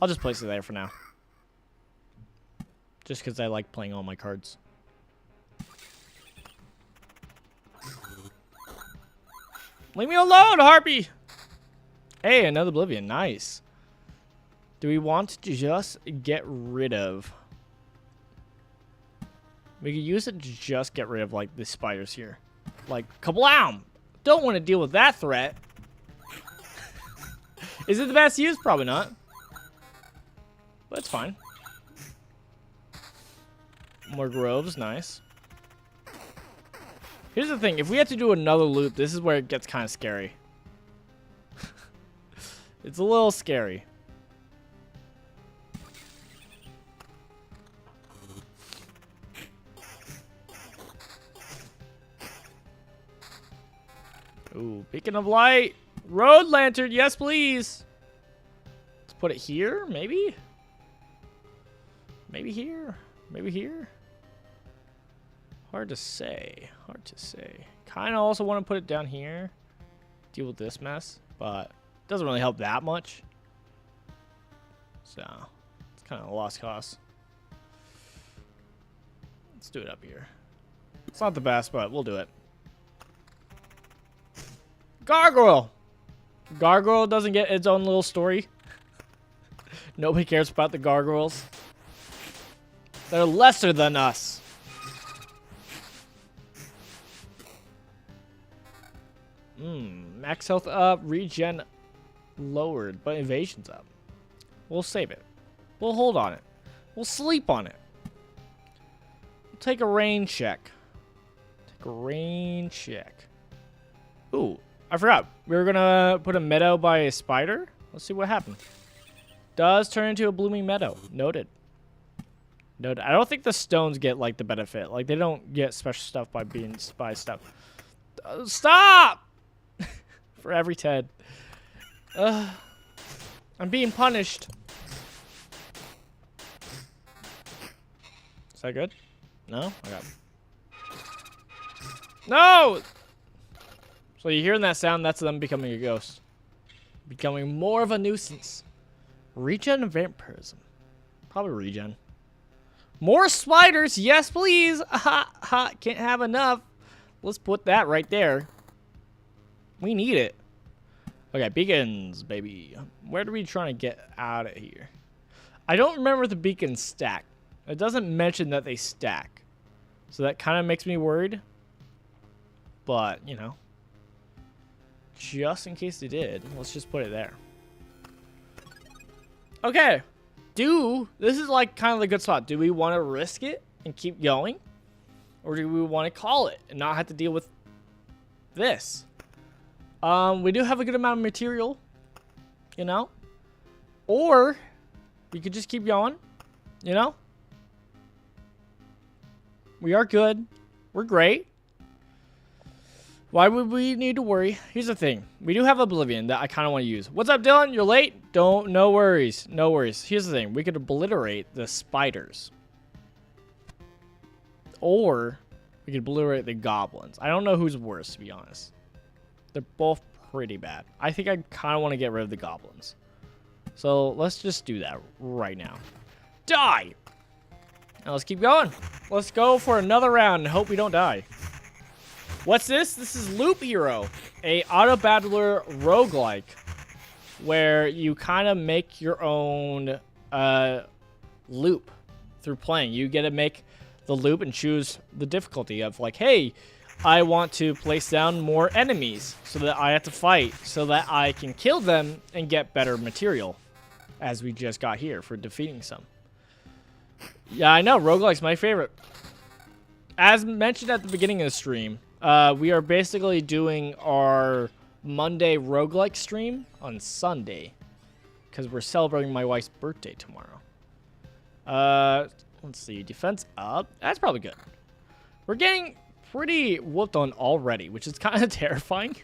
I'll just place it there for now. Just because I like playing all my cards. Leave me alone, Harpy! Hey, another Oblivion. Nice. Do we want to just get rid of... We could use it to just get rid of, like, the spiders here. Like, kablam! Don't want to deal with that threat. Is it the best use? Probably not. But it's fine. More groves. Nice. Here's the thing. If we have to do another loop, this is where it gets kind of scary. It's a little scary. Ooh, beacon of light. Road lantern, yes please. Let's put it here, maybe? Maybe here. Maybe here. Hard to say. Hard to say. Kind of also want to put it down here. Deal with this mess. But it doesn't really help that much. So, it's kind of a lost cause. Let's do it up here. It's not the best, but we'll do it. Gargoyle! Gargoyle doesn't get its own little story. Nobody cares about the gargoyles. They're lesser than us. Max health up, regen lowered, but evasion's up. We'll save it. We'll hold on it. We'll sleep on it. We'll take a rain check. Take a rain check. Ooh, I forgot. We were gonna put a meadow by a spider. Let's see what happened. Does turn into a blooming meadow. Noted. Noted. I don't think the stones get like the benefit. Like they don't get special stuff by being by stuff. Stop! For every Ted. I'm being punished. Is that good? No? Okay. No! So you're hearing that sound, that's them becoming a ghost. Becoming more of a nuisance. Regen and vampirism. Probably regen. More spiders, yes please! Ha ha, can't have enough. Let's put that right there. We need it. Okay, beacons, baby. Where are we trying to get out of here? I don't remember if the beacons stack. It doesn't mention that they stack. So that kind of makes me worried. But, you know. Just in case they did, let's just put it there. Okay. This is like kind of the good spot. Do we want to risk it and keep going? Or do we want to call it and not have to deal with this? We do have a good amount of material, you know? Or we could just keep going, you know? We are good. We're great. Why would we need to worry? Here's the thing. We do have Oblivion that I kind of want to use. What's up, Dylan? You're late? No worries. No worries. Here's the thing. We could obliterate the spiders. Or we could obliterate the goblins. I don't know who's worse, to be honest. They're both pretty bad. I think I kind of want to get rid of the goblins. So let's just do that right now. Die! Now let's keep going. Let's go for another round and hope we don't die. What's this? This is Loop Hero, a auto-battler roguelike, where you kind of make your own loop through playing. You get to make the loop and choose the difficulty of like, hey, I want to place down more enemies so that I have to fight so that I can kill them and get better material, as we just got here for defeating some. Yeah, I know, roguelike's my favorite. As mentioned at the beginning of the stream, we are basically doing our Monday roguelike stream on Sunday because we're celebrating my wife's birthday tomorrow. Let's see, defense up. That's probably good. We're getting pretty whooped on already, which is kind of terrifying.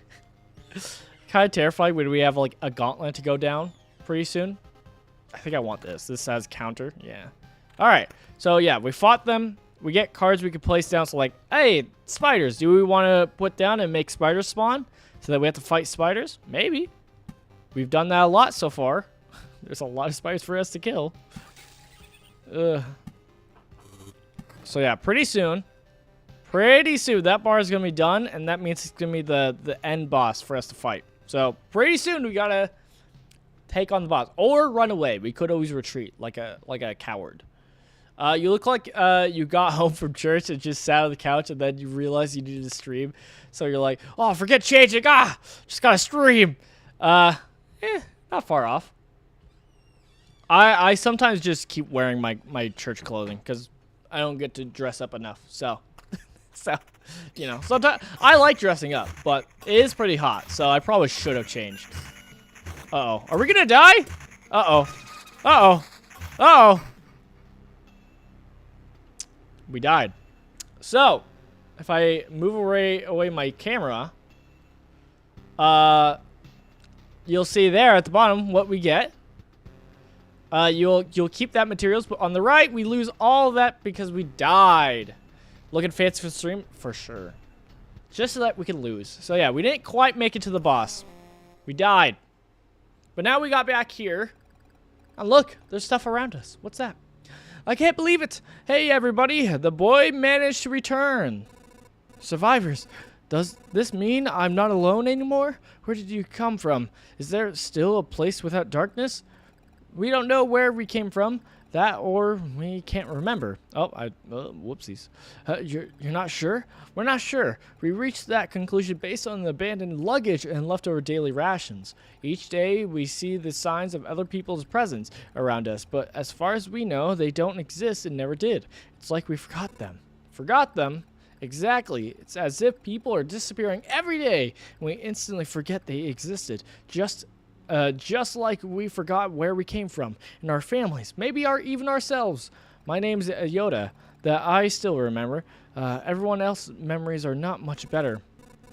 Kind of terrifying when we have like a gauntlet to go down pretty soon. I think I want this. This has counter. Yeah. All right. So yeah, we fought them. We get cards we can place down. So like, hey, spiders. Do we want to put down and make spiders spawn so that we have to fight spiders? Maybe. We've done that a lot so far. There's a lot of spiders for us to kill. Ugh. So yeah, pretty soon that bar is going to be done, and that means it's going to be the end boss for us to fight. So pretty soon we got to take on the boss or run away. We could always retreat like a coward. You look like you got home from church and just sat on the couch, and then you realized you needed to stream. So you're like, oh, forget changing. Just got to stream. Not far off. I sometimes just keep wearing my church clothing because I don't get to dress up enough. So, you know, sometimes I like dressing up, but it is pretty hot. So I probably should have changed. Uh-oh. Are we going to die? Uh-oh. Uh-oh. Uh-oh. We died. So, if I move away my camera, you'll see there at the bottom what we get. You'll keep that materials, but on the right we lose all of that because we died. Looking fancy for the stream? For sure. Just so that we can lose. So yeah, we didn't quite make it to the boss. We died. But now we got back here. And look, there's stuff around us. What's that? I can't believe it. Hey everybody, the boy managed to return. Survivors, does this mean I'm not alone anymore? Where did you come from? Is there still a place without darkness? We don't know where we came from. That or we can't remember. Oh, whoopsies. You're not sure? We're not sure. We reached that conclusion based on the abandoned luggage and leftover daily rations. Each day we see the signs of other people's presence around us, but as far as we know, they don't exist and never did. It's like we forgot them. Forgot them? Exactly. It's as if people are disappearing every day and we instantly forget they existed. Just like we forgot where we came from and our families, maybe even ourselves. My name's Yoda, that I still remember. Everyone else's memories are not much better.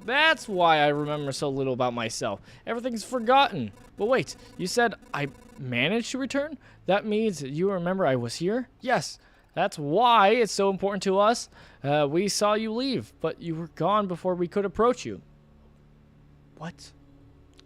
That's why I remember so little about myself. Everything's forgotten. But wait, you said I managed to return? That means you remember I was here? Yes, that's why it's so important to us. We saw you leave, but you were gone before we could approach you. What?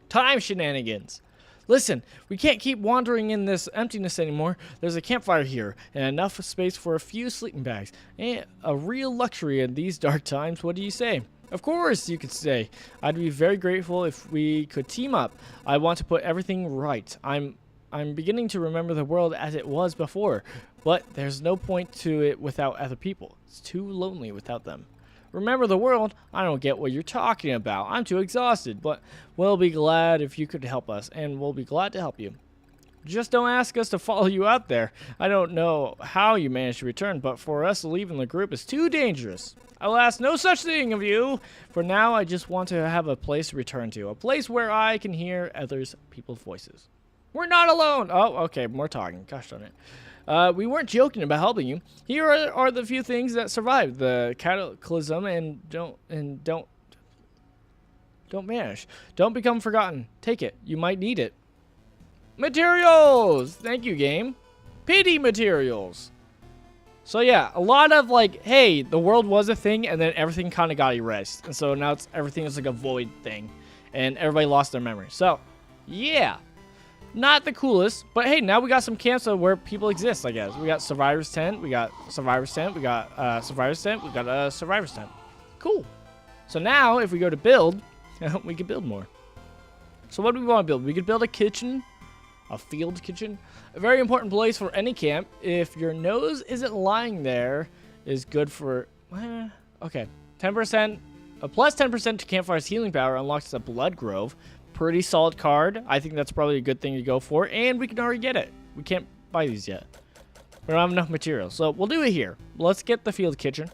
Time shenanigans. Listen, we can't keep wandering in this emptiness anymore. There's a campfire here and enough space for a few sleeping bags. A real luxury in these dark times. What do you say? Of course, you could say. I'd be very grateful if we could team up. I want to put everything right. I'm beginning to remember the world as it was before, but there's no point to it without other people. It's too lonely without them. Remember the world? I don't get what you're talking about. I'm too exhausted, but we'll be glad if you could help us, and we'll be glad to help you. Just don't ask us to follow you out there. I don't know how you managed to return, but for us leaving the group is too dangerous. I will ask no such thing of you. For now, I just want to have a place to return to, a place where I can hear people's voices. We're not alone. Oh, okay, more talking. Gosh darn it. We weren't joking about helping you. Here are the few things that survived the cataclysm and don't vanish. Don't become forgotten. Take it. You might need it. Materials. Thank you, game. Pity materials. So yeah, a lot of like, hey, the world was a thing, and then everything kind of got erased, and so now everything is like a void thing, and everybody lost their memory. So, yeah. Not the coolest, but hey, now we got some camps where people exist, I guess. We got Survivor's Tent, we got Survivor's Tent, we got Survivor's Tent, we got a Survivor's Tent. Cool. So now, if we go to build, we can build more. So what do we want to build? We could build a kitchen, a field kitchen. A very important place for any camp. If your nose isn't lying there, is good for... okay. 10%, a plus 10% to Campfire's healing power unlocks the Blood Grove. Pretty solid card. I think that's probably a good thing to go for. And we can already get it. We can't buy these yet. We don't have enough materials. So we'll do it here. Let's get the field kitchen.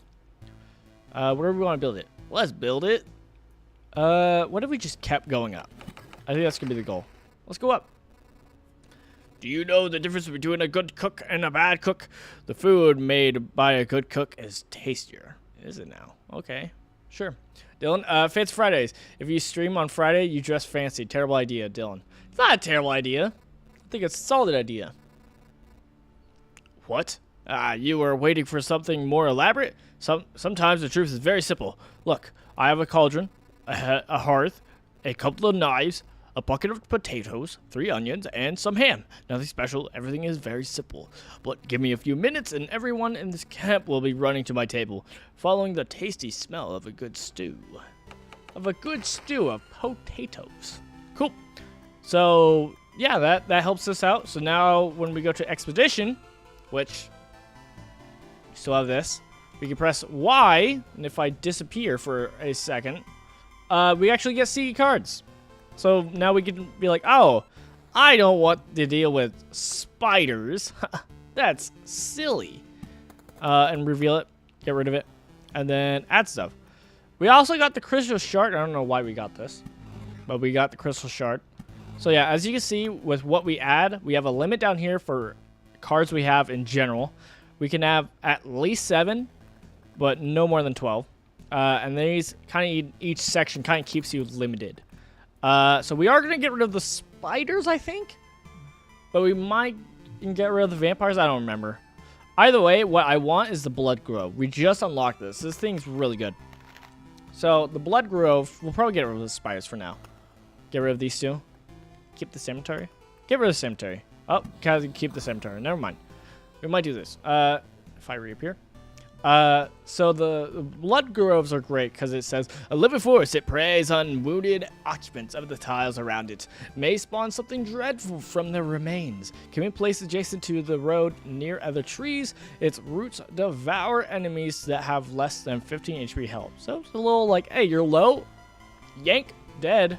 Where do we want to build it? Let's build it. What if we just kept going up? I think that's going to be the goal. Let's go up. Do you know the difference between a good cook and a bad cook? The food made by a good cook is tastier. Is it now? Okay. Sure. Dylan, Fits Fridays. If you stream on Friday, you dress fancy. Terrible idea, Dylan. It's not a terrible idea. I think it's a solid idea. What? You were waiting for something more elaborate? Sometimes the truth is very simple. Look, I have a cauldron, a hearth, a couple of knives, a bucket of potatoes, 3 onions, and some ham. Nothing special, everything is very simple. But give me a few minutes and everyone in this camp will be running to my table, following the tasty smell of a good stew. Of a good stew of potatoes. Cool. So, yeah, that helps us out. So now when we go to Expedition, which we still have this, we can press Y, and if I disappear for a second, we actually get CE cards. So now we can be like, oh, I don't want to deal with spiders. That's silly. And reveal it, get rid of it, and then add stuff. We also got the crystal shard. I don't know why we got this, but we got the crystal shard. So yeah, as you can see with what we add, we have a limit down here for cards we have in general. We can have at least 7, but no more than 12. And these kind of, each section kind of keeps you limited. So we are going to get rid of the spiders, I think. But we might get rid of the vampires. I don't remember. Either way, what I want is the Blood Grove. We just unlocked this. This thing's really good. So the Blood Grove, we'll probably get rid of the spiders for now. Get rid of these 2. Keep the cemetery. Get rid of the cemetery. Oh, can't keep the cemetery. Never mind. We might do this. If I reappear. So the Blood Groves are great because it says, a living force, it preys on wounded occupants of the tiles around it. May spawn something dreadful from their remains. Can be placed adjacent to the road near other trees. Its roots devour enemies that have less than 15 HP health. So it's a little like, hey, you're low. Yank, dead.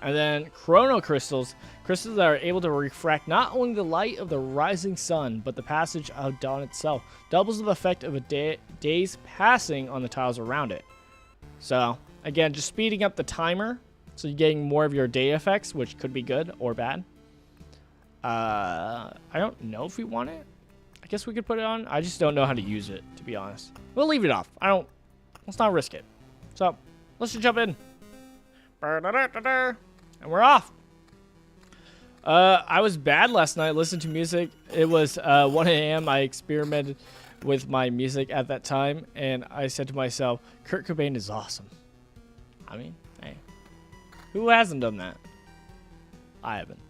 And then Chrono Crystals. Crystals that are able to refract not only the light of the rising sun, but the passage of dawn itself. Doubles the effect of a day's passing on the tiles around it. So, again, just speeding up the timer. So you're getting more of your day effects, which could be good or bad. I don't know if we want it. I guess we could put it on. I just don't know how to use it, to be honest. We'll leave it off. Let's not risk it. So, let's just jump in. And we're off. I was bad last night. Listened to music. It was 1 a.m. I experimented with my music at that time, and I said to myself, Kurt Cobain is awesome. I mean, hey, who hasn't done that? I haven't.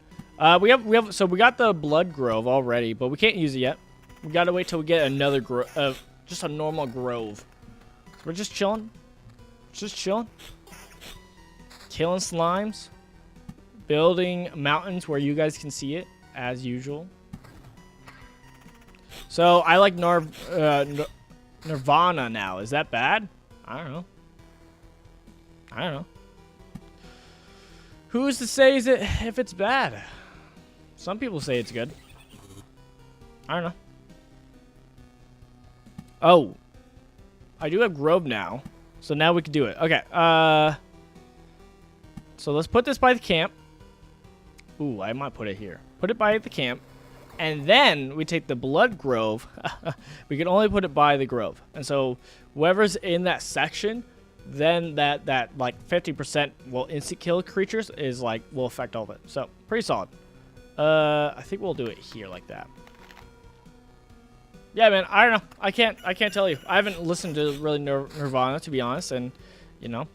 So we got the Blood Grove already, but we can't use it yet. We gotta wait till we get another grove, just a normal grove. So we're just chilling. Just chilling. Killing slimes. Building mountains where you guys can see it, as usual. So, I like Nirvana now. Is that bad? I don't know. Who's to say if it's bad? Some people say it's good. I don't know. Oh. I do have Grove now. So now we can do it. Okay. So let's put this by the camp. Ooh, I might put it here. Put it by the camp. And then we take the Blood Grove. We can only put it by the Grove. And so whoever's in that section, then that like 50% will instant kill creatures is like will affect all of it. So pretty solid. I think we'll do it here like that. Yeah, man, I don't know. I can't tell you. I haven't listened to really Nirvana, to be honest, and you know,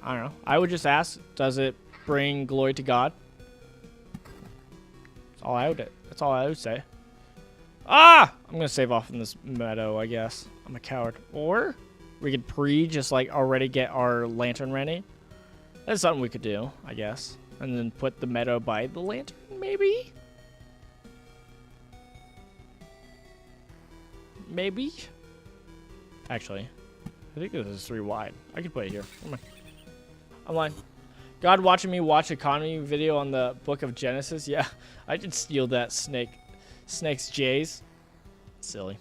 I don't know. I would just ask, does it bring glory to God? That's all I would say. Ah! I'm gonna save off in this meadow, I guess. I'm a coward. Or we could just like already get our lantern ready. That's something we could do, I guess. And then put the meadow by the lantern, maybe? Maybe? Actually, I think this is 3 wide. I could put it here. I'm lying. God watching me watch economy video on the Book of Genesis. Yeah, I did steal that snake's J's. Silly.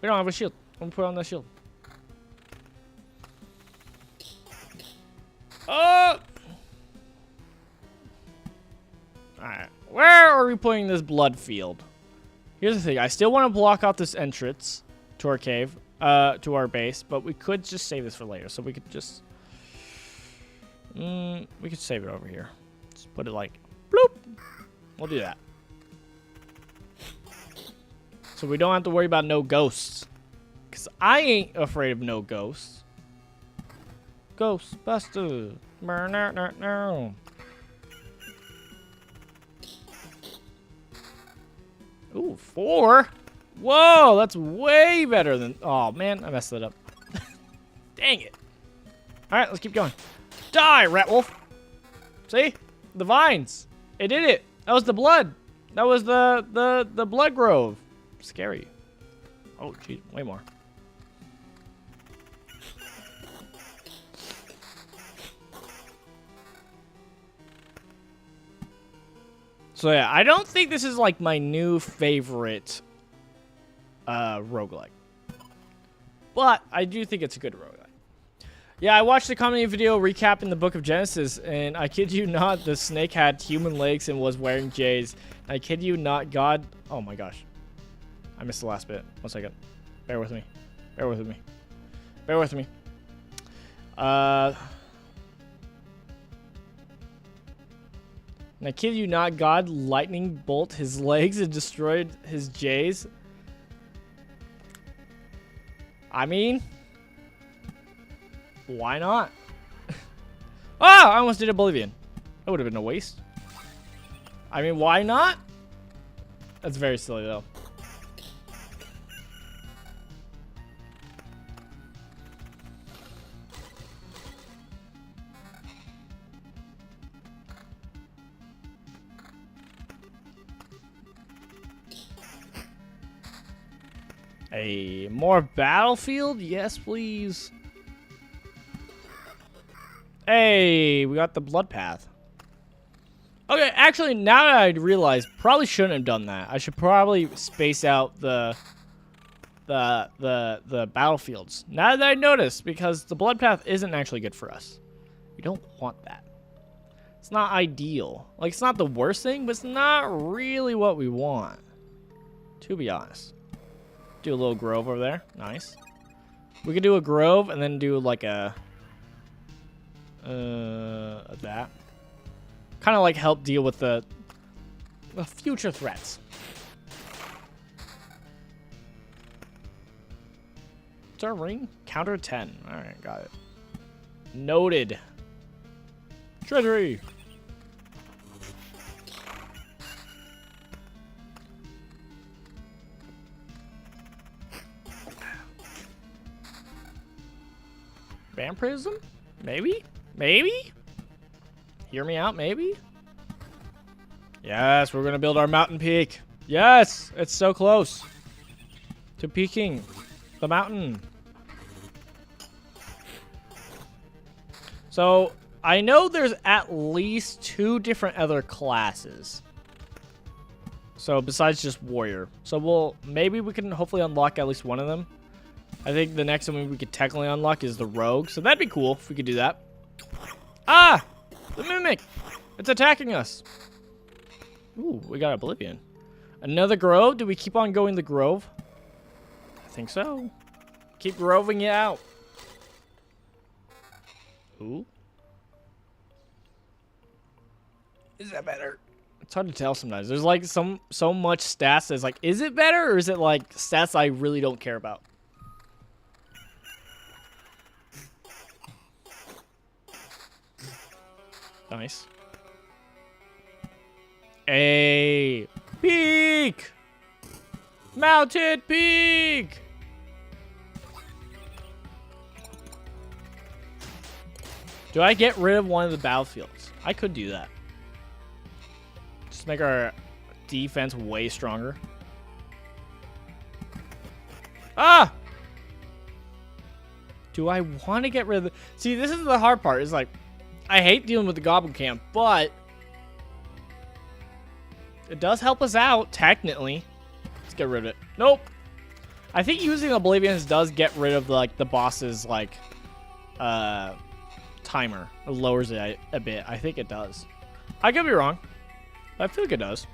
We don't have a shield. I'm gonna put on that shield. Oh! Alright. Where are we putting this blood field? Here's the thing. I still want to block out this entrance to our cave, to our base, but we could just save this for later. So we could just... we could save it over here. Just put it like... bloop! We'll do that. So we don't have to worry about no ghosts. Because I ain't afraid of no ghosts. Ghostbusters. No. Ooh, 4? Whoa, that's way better than... Oh, man, I messed it up. Dang it. All right, let's keep going. Die, rat wolf. See? The vines. It did it. That was the blood. That was the blood grove. Scary. Oh, geez, way more. So yeah, I don't think this is like my new favorite roguelike. But I do think it's a good roguelike. Yeah, I watched the comedy video recapping the Book of Genesis, and I kid you not, the snake had human legs and was wearing J's. I kid you not, God... Oh my gosh. I missed the last bit. 1 second. Bear with me. Bear with me. Bear with me. And I kid you not, God lightning bolt his legs and destroyed his J's. I mean, why not? Ah, I almost did Oblivion. That would have been a waste. I mean, why not? That's very silly, though. Hey, more battlefield? Yes, please. Hey, we got the blood path. Okay, actually, now that I realize, probably shouldn't have done that. I should probably space out the battlefields. Now that I notice, because the blood path isn't actually good for us. We don't want that. It's not ideal. Like, it's not the worst thing, but it's not really what we want. To be honest. Do a little grove over there. Nice. We could do a grove and then do like a that. Kind of like help deal with the future threats. What's our ring? Counter 10. All right, got it. Noted. Treasury. Vampirism? Maybe? Maybe? Hear me out, maybe? Yes, we're gonna build our mountain peak. Yes! It's so close to peaking the mountain. So, I know there's at least 2 different other classes. So, besides just warrior. So, maybe we can hopefully unlock at least one of them. I think the next one we could technically unlock is the rogue. So that'd be cool if we could do that. Ah! The mimic! It's attacking us. Ooh, we got Oblivion. Another grove? Do we keep on going the grove? I think so. Keep groving it out. Ooh. Is that better? It's hard to tell sometimes. There's like so much stats that's like, is it better or is it like stats I really don't care about? Nice. A peak! Mountain peak! Do I get rid of one of the battlefields? I could do that. Just make our defense way stronger. Ah! Do I want to get rid of the... See, this is the hard part. It's like, I hate dealing with the Goblin Camp, but it does help us out, technically. Let's get rid of it. Nope. I think using Oblivions does get rid of, like, the boss's, like, timer. It lowers it a bit. I think it does. I could be wrong. I feel like it does.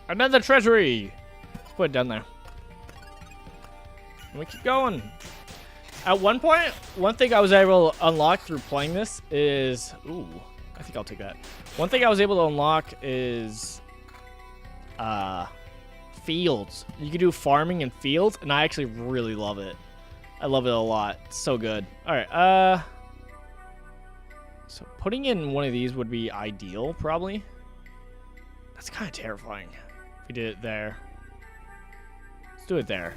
Another treasury. Let's put it down there. And we keep going. At one point, one thing I was able to unlock through playing this is... Ooh, I think I'll take that. One thing I was able to unlock is... fields. You can do farming in fields, and I actually really love it. I love it a lot. It's so good. Alright, so putting in one of these would be ideal, probably. That's kind of terrifying if we did it there. Let's do it there.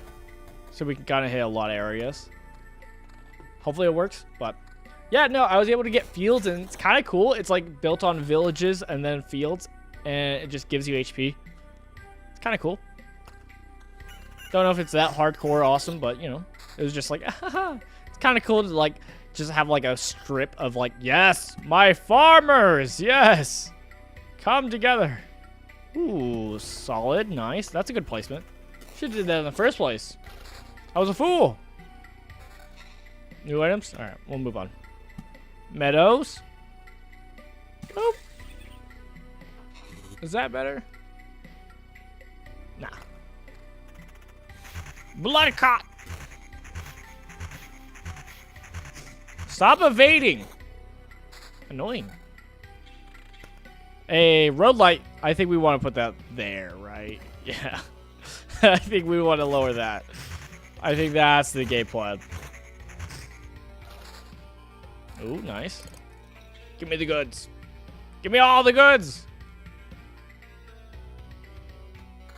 So we can kind of hit a lot of areas. Hopefully it works, but... Yeah, no, I was able to get fields, and it's kind of cool. It's like built on villages and then fields, and it just gives you HP. It's kind of cool. Don't know if it's that hardcore awesome, but, you know, it was just like, it's kind of cool to, like, just have, like, a strip of, like, yes, my farmers, yes, come together. Ooh, solid, nice. That's a good placement. Should've did that in the first place. I was a fool. New items? All right, we'll move on. Meadows. Nope. Is that better? Nah. Blood caught. Stop evading. Annoying. A road light. I think we want to put that there, right? Yeah. I think we want to lower that. I think that's the game plan. Ooh, nice. Give me the goods. Give me all the goods.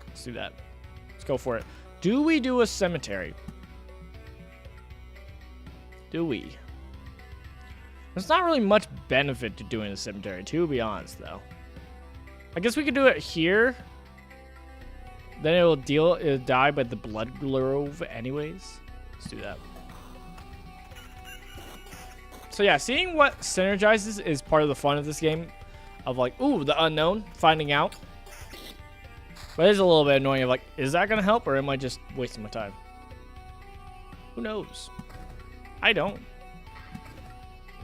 Let's do that. Let's go for it. Do we do a cemetery? Do we? There's not really much benefit to doing a cemetery, to be honest, though. I guess we could do it here. Then it'll die by the blood grove anyways. Let's do that. So yeah, seeing what synergizes is part of the fun of this game. Of like, ooh, the unknown, finding out. But it is a little bit annoying of like, is that going to help or am I just wasting my time? Who knows? I don't.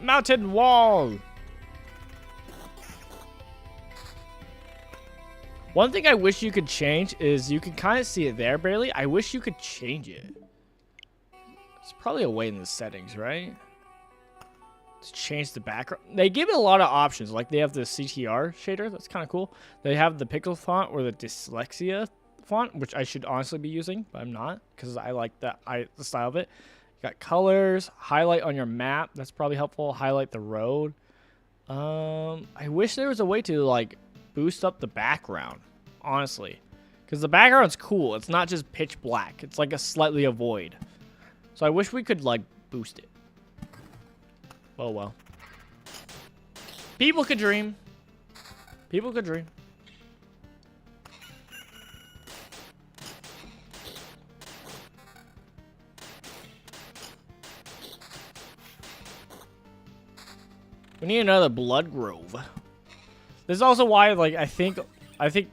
Mountain wall. One thing I wish you could change is you can kind of see it there barely. I wish you could change it. It's probably a way in the settings, right? To change the background. They give it a lot of options. Like they have the CTR shader. That's kind of cool. They have the pixel font or the dyslexia font, which I should honestly be using, but I'm not because I like the style of it. You got colors, highlight on your map. That's probably helpful. Highlight the road. I wish there was a way to like boost up the background, honestly, because the background's cool. It's not just pitch black. It's like a slightly a void. So I wish we could like boost it. Oh well. People could dream. People could dream. We need another blood grove. This is also why, like, I think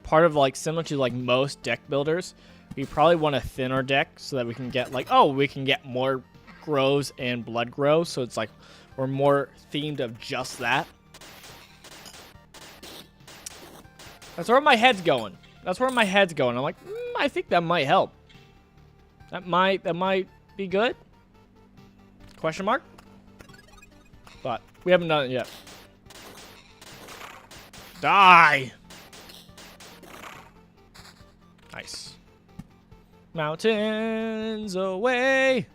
part of like similar to like most deck builders, we probably want to thin our deck so that we can get like, oh, we can get more groves and blood groves. So it's like we're more themed of just that. That's where my head's going. That's where my head's going. I'm like, I think that might help. That might be good. Question mark. But we haven't done it yet. Die. Nice. Mountains away.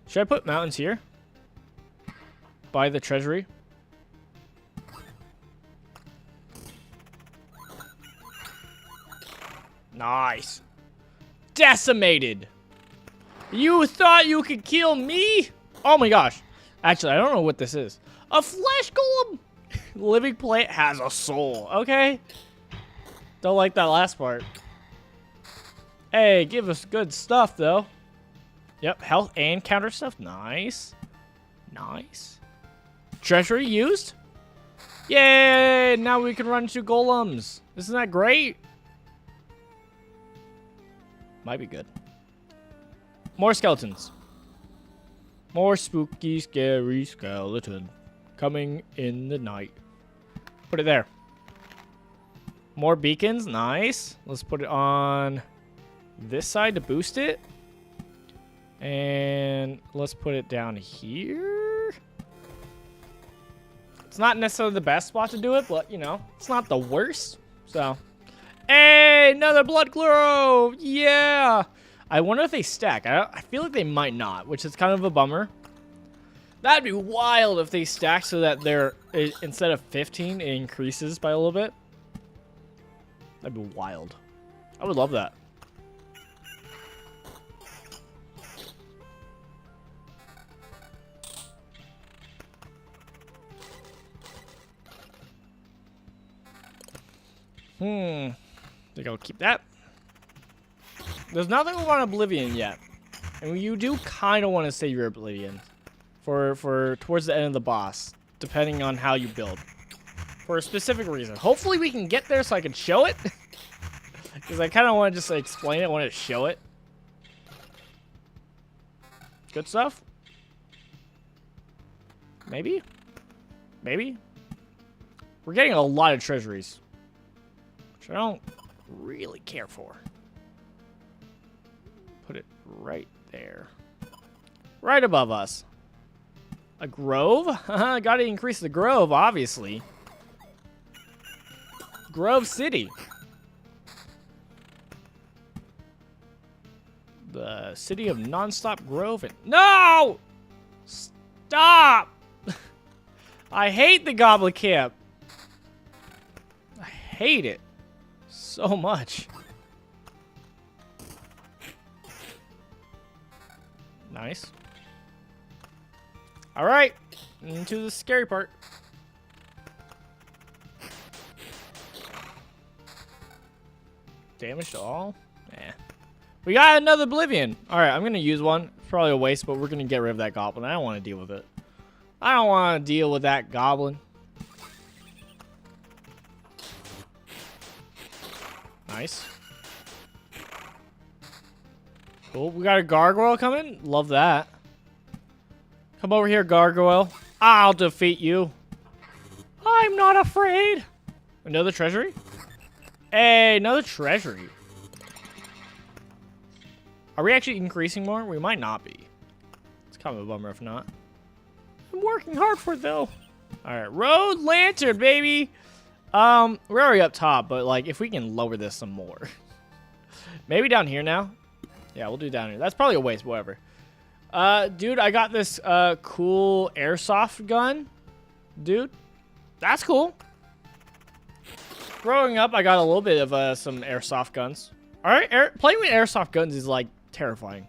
Should I put mountains here? By the treasury? Nice. Decimated. You thought you could kill me? Oh my gosh. Actually, I don't know what this is. A flesh golem. Living plant has a soul. Okay. Don't like that last part. Hey, give us good stuff though. Yep, health and counter stuff. Nice. Nice. Treasury used? Yay! Now we can run into golems. Isn't that great? Might be good. More skeletons. More spooky, scary skeleton coming in the night. Put it there. More beacons. Nice. Let's put it on this side to boost it. And let's put it down here. It's not necessarily the best spot to do it, but, you know, it's not the worst. So, hey, another blood grove. Yeah. I wonder if they stack. I feel like they might not, which is kind of a bummer. That'd be wild if they stack so that they're, instead of 15, it increases by a little bit. That'd be wild. I would love that. Think I'll keep that. There's nothing on Oblivion yet. And you do kind of want to save your Oblivion for towards the end of the boss, depending on how you build. For a specific reason. Hopefully we can get there so I can show it. Because I kind of want to just explain it, I want to show it. Good stuff? Maybe? Maybe? We're getting a lot of treasuries. Which I don't really care for. Put it right there. Right above us. A grove? Gotta increase the grove, obviously. Grove City. The city of non-stop grove. No! Stop! I hate the Goblin Camp. I hate it so much. Nice. All right, into the scary part. Damage to all? Eh. We got another Oblivion. All right, I'm going to use one. It's probably a waste, but we're going to get rid of that goblin. I don't want to deal with it. I don't want to deal with that goblin. Nice. Cool. We got a gargoyle coming. Love that. Come over here, gargoyle. I'll defeat you. I'm not afraid. Another treasury? Hey, another treasury. Are we actually increasing more? We might not be. It's kind of a bummer if not. I'm working hard for it, though. All right, road lantern, baby. We're already up top, but like if we can lower this some more. Maybe down here now. Yeah, we'll do down here. That's probably a waste, whatever. Dude, I got this cool airsoft gun. Dude, that's cool. Growing up, I got a little bit of some airsoft guns. All right, playing with airsoft guns is like terrifying.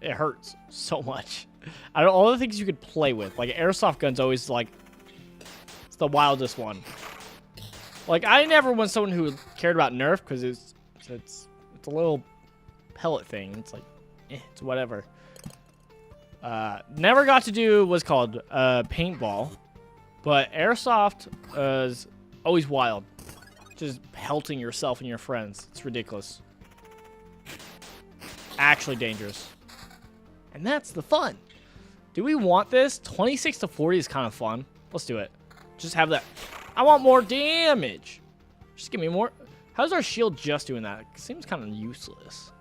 It hurts so much. I don't all the things you could play with. Like airsoft guns always like it's the wildest one. Like I never was someone who cared about Nerf because it's a little pellet thing. It's like it's whatever. Never got to do what's called paintball, but airsoft is always wild. Just pelting yourself and your friends. It's ridiculous. Actually dangerous. And that's the fun. Do we want this? 26 to 40 is kind of fun. Let's do it. Just have that. I want more damage. Just give me more. How's our shield just doing that? It seems kind of useless.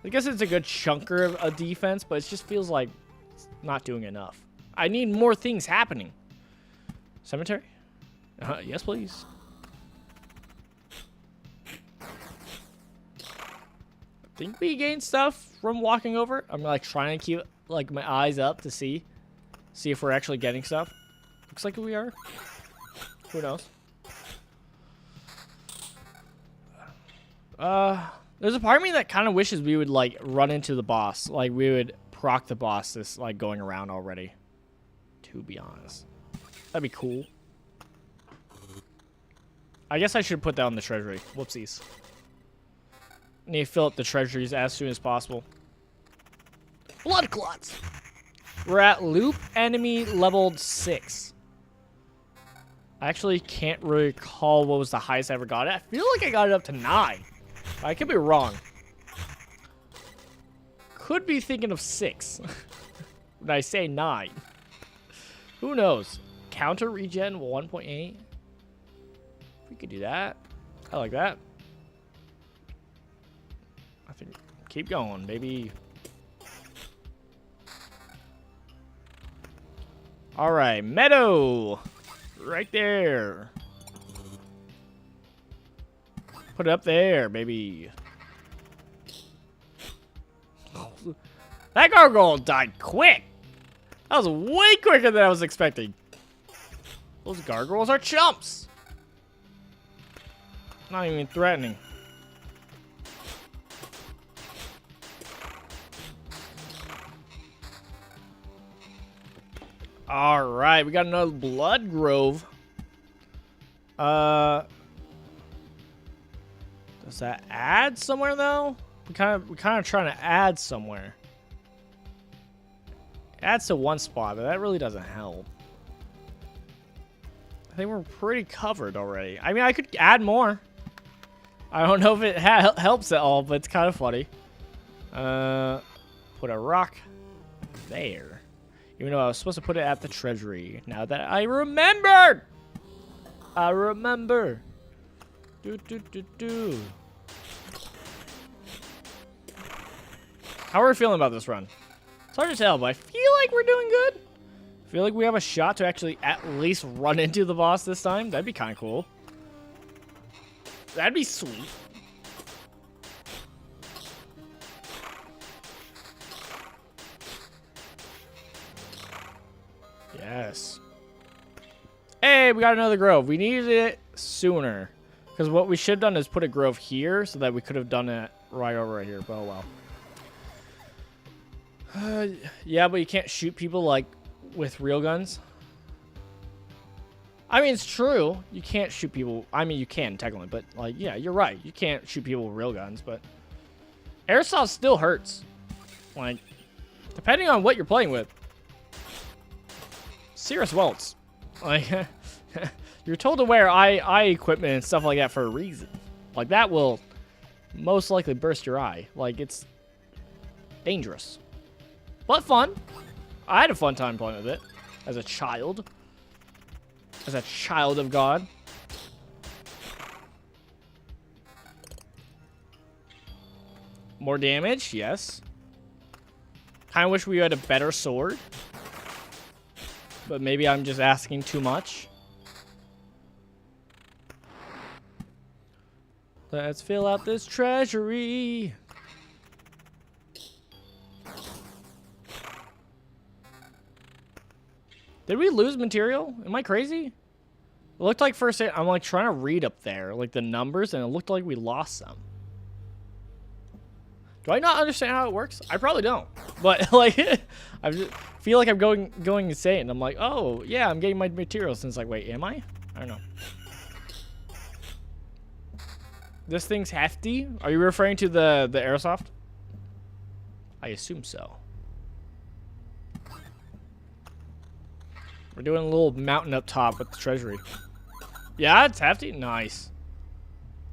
I guess it's a good chunker of a defense, but it just feels like it's not doing enough. I need more things happening. Cemetery? Yes, please. I think we gained stuff from walking over. I'm like trying to keep like my eyes up to see if we're actually getting stuff. Looks like we are. Who knows? There's a part of me that kind of wishes we would like run into the boss. Like we would proc the boss this like going around already. To be honest. That'd be cool. I guess I should put that on the treasury. Whoopsies. Need to fill up the treasuries as soon as possible. Blood clots! We're at loop enemy leveled 6. I actually can't really recall what was the highest I ever got it. I feel like I got it up to 9. I could be wrong. Could be thinking of 6. When I say 9. Who knows? Counter regen 1.8. We could do that. I like that. I think keep going, baby. All right, meadow. Right there. Put it up there, baby. That gargoyle died quick. That was way quicker than I was expecting. Those gargoyles are chumps. Not even threatening. All right, we got another blood grove. Does that add somewhere though? We're kind of trying to add somewhere. It adds to one spot, but that really doesn't help. I think we're pretty covered already. I mean, I could add more. I don't know if it helps at all, but it's kind of funny. Put a rock there. Even though I was supposed to put it at the treasury. Now that I remembered! I remember. Do. How are we feeling about this run? It's hard to tell, but I feel like we're doing good. I feel like we have a shot to actually at least run into the boss this time. That'd be kind of cool. That'd be sweet. Yes. Hey, we got another grove. We needed it sooner. Because what we should have done is put a grove here so that we could have done it right over right here. But oh well. Yeah, but you can't shoot people like with real guns. I mean, it's true. You can't shoot people. I mean, you can technically, but like, yeah, you're right. You can't shoot people with real guns, but airsoft still hurts. Like, depending on what you're playing with. Serious welts. Like, you're told to wear eye equipment and stuff like that for a reason. Like, that will most likely burst your eye. Like, it's dangerous. But fun. I had a fun time playing with it as a child. As a child of God. More damage, yes. Kinda wish we had a better sword. But maybe I'm just asking too much. Let's fill out this treasury. Did we lose material? Am I crazy? It looked like first I'm like trying to read up there, like the numbers, and it looked like we lost some. Do I not understand how it works? I probably don't. But like, I feel like I'm going insane. And I'm like, oh yeah, I'm getting my materials. And it's like, wait, am I? I don't know. This thing's hefty. Are you referring to the airsoft? I assume so. We're doing a little mountain up top with the treasury. Yeah, it's hefty. Nice.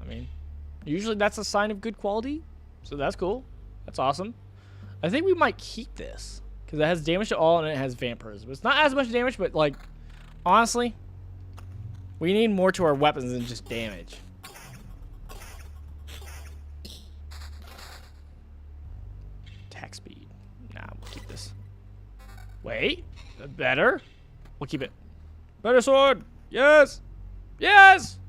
I mean, usually that's a sign of good quality. So that's cool. That's awesome. I think we might keep this. Because it has damage to all and it has vampirism. It's not as much damage, but like, honestly, we need more to our weapons than just damage. Attack speed. Nah, we'll keep this. Wait. Better? We'll keep it. Better sword. Yes. Yes.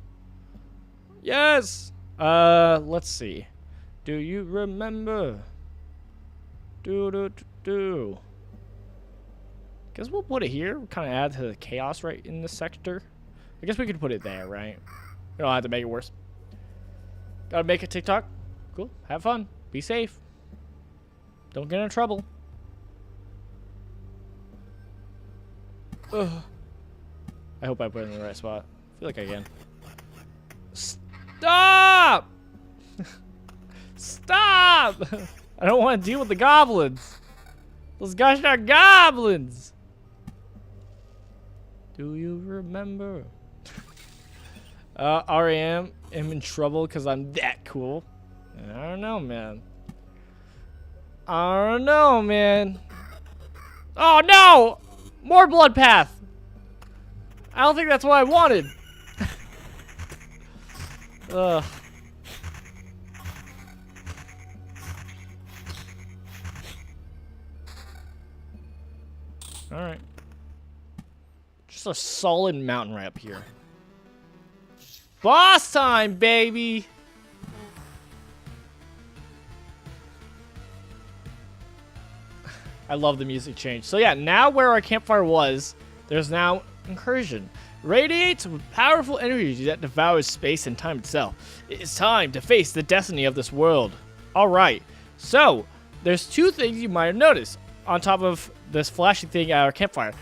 Yes. Let's see. Do you remember? Do. Guess we'll put it here. We'll kind of add to the chaos right in this sector. I guess we could put it there, right? We don't have to make it worse. Gotta make a TikTok. Cool. Have fun. Be safe. Don't get in trouble. Ugh. I hope I put it in the right spot. I feel like I can. Stop! Stop! I don't want to deal with the goblins. Those guys are goblins. Do you remember? REM, am in trouble because I'm that cool. I don't know, man. I don't know, man. Oh, no! More blood path. I don't think that's what I wanted. Ugh. Alright. Just a solid mountain right up here. Boss time, baby! I love the music change. So yeah, now where our campfire was, there's now incursion. Radiates with powerful energy that devours space and time itself. It is time to face the destiny of this world. Alright, so there's two things you might have noticed on top of this flashing thing at our campfire.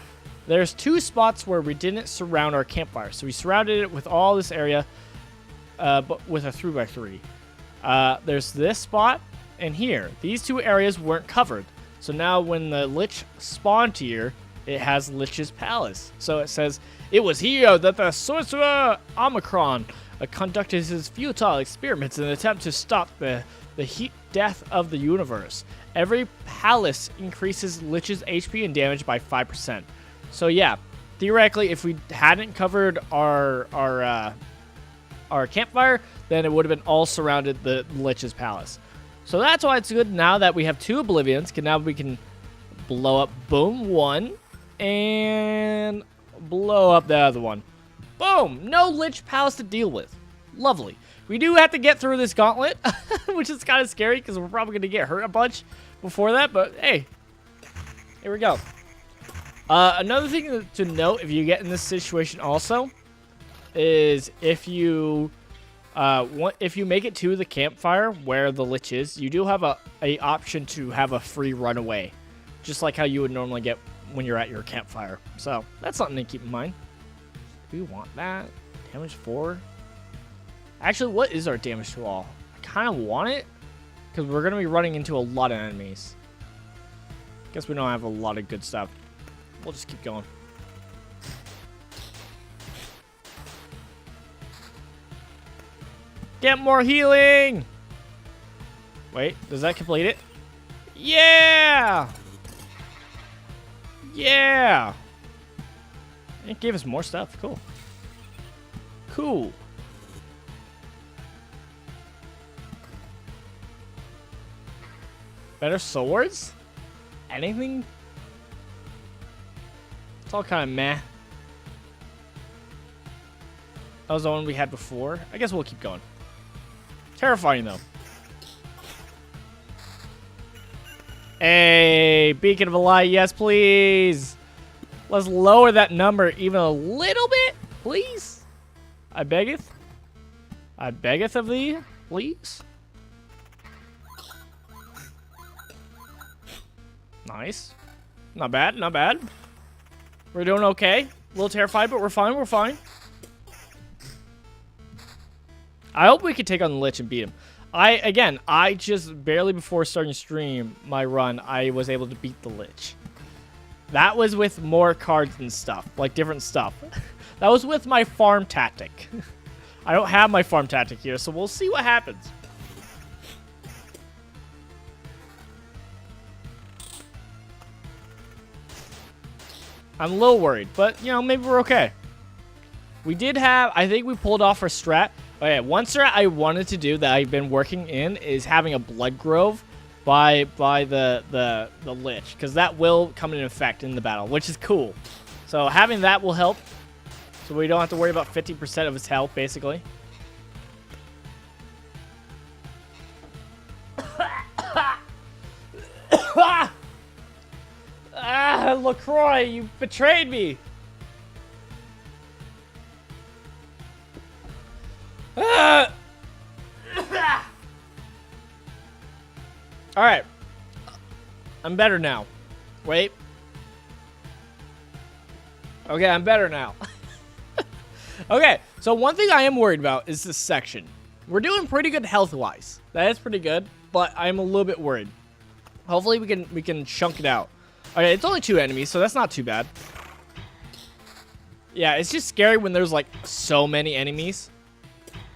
There's two spots where we didn't surround our campfire. So we surrounded it with all this area, but with a 3x3. There's this spot and here. These two areas weren't covered. So now when the Lich spawned here, it has Lich's Palace. So it says, it was here that the sorcerer Omicron conducted his futile experiments in an attempt to stop the heat death of the universe. Every palace increases Lich's HP and damage by 5%. So yeah, theoretically, if we hadn't covered our campfire, then it would have been all surrounded the Lich's Palace. So that's why it's good now that we have two Oblivions. Now we can blow up, boom, one, and blow up the other one. Boom! No Lich Palace to deal with. Lovely. We do have to get through this gauntlet, which is kind of scary because we're probably going to get hurt a bunch before that, but hey, here we go. Another thing to note if you get in this situation also is if you make it to the campfire where the Lich is, you do have a option to have a free runaway, just like how you would normally get when you're at your campfire. So that's something to keep in mind. Do we want that? Damage 4? Actually, what is our damage to all? I kind of want it because we're going to be running into a lot of enemies. Guess we don't have a lot of good stuff. We'll just keep going. Get more healing! Wait, does that complete it? Yeah! Yeah! It gave us more stuff. Cool. Cool. Better swords? Anything? It's all kind of meh. That was the one we had before. I guess we'll keep going. Terrifying, though. Hey, Beacon of a Light, yes, please. Let's lower that number even a little bit, please. I beggeth. I beggeth of thee, please. Nice. Not bad, not bad. We're doing okay. A little terrified, but we're fine, we're fine. I hope we can take on the Lich and beat him. I just barely before starting stream my run, I was able to beat the Lich. That was with more cards and stuff, like different stuff. That was with my farm tactic. I don't have my farm tactic here, so we'll see what happens. I'm a little worried, but, you know, maybe we're okay. We did have, I think we pulled off our strat. Okay, one strat I wanted to do that I've been working in is having a blood grove by the Lich, because that will come into effect in the battle, which is cool. So having that will help, so we don't have to worry about 50% of his health, basically. Ah, LaCroix, you betrayed me. Ah. All right. I'm better now. Wait. Okay, I'm better now. Okay, so one thing I am worried about is this section. We're doing pretty good health-wise. That is pretty good, but I'm a little bit worried. Hopefully we can chunk it out. Okay, it's only 2 enemies, so that's not too bad. Yeah, it's just scary when there's like so many enemies,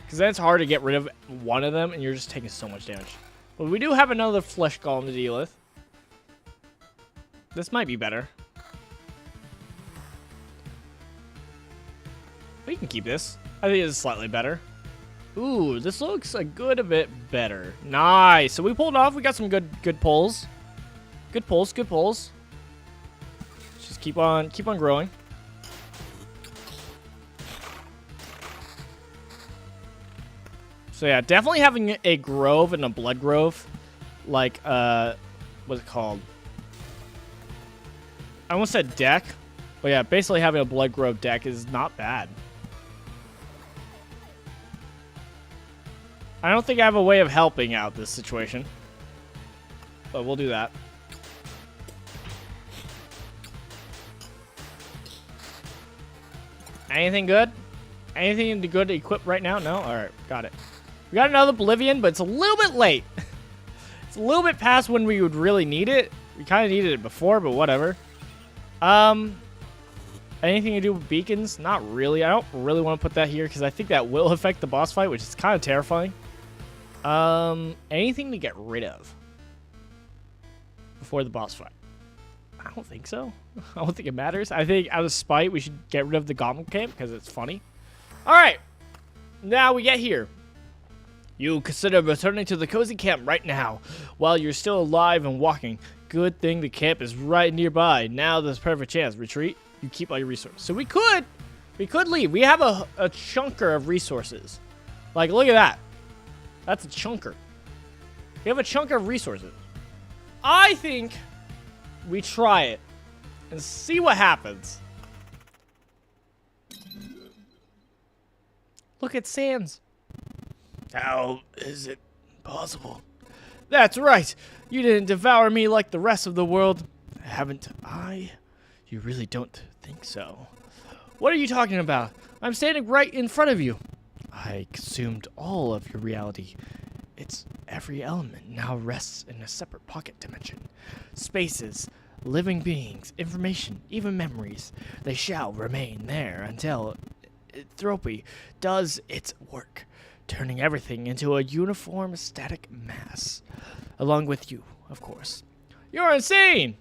because then it's hard to get rid of one of them, and you're just taking so much damage. But we do have another flesh golem to deal with. This might be better. We can keep this. I think it's slightly better. Ooh, this looks a good bit better. Nice. So we pulled off. We got some good pulls. Good pulls. Good pulls. Just keep on growing. So yeah, definitely having a grove and a blood grove, like what's it called? I almost said deck, but yeah, basically having a blood grove deck is not bad. I don't think I have a way of helping out this situation, but we'll do that. Anything good? Anything good to equip right now? No? Alright, got it. We got another Oblivion, but it's a little bit late. It's a little bit past when we would really need it. We kind of needed it before, but whatever. Anything to do with beacons? Not really. I don't really want to put that here because I think that will affect the boss fight, which is kind of terrifying. Anything to get rid of before the boss fight? I don't think so. I don't think it matters. I think out of spite, we should get rid of the Goblin Camp because it's funny. All right. Now we get here. You consider returning to the cozy camp right now while you're still alive and walking. Good thing the camp is right nearby. Now there's a perfect chance. Retreat. You keep all your resources. So we could leave. We have a chunker of resources. Like, look at that. That's a chunker. We have a chunk of resources. I think we try it and see what happens. Look at Sans. How is it possible? That's right. You didn't devour me like the rest of the world. Haven't I? You really don't think so. What are you talking about? I'm standing right in front of you. I consumed all of your reality. Its every element now rests in a separate pocket dimension. Spaces, living beings, information, even memories. They shall remain there until entropy does its work, turning everything into a uniform static mass. Along with you, of course. You're insane!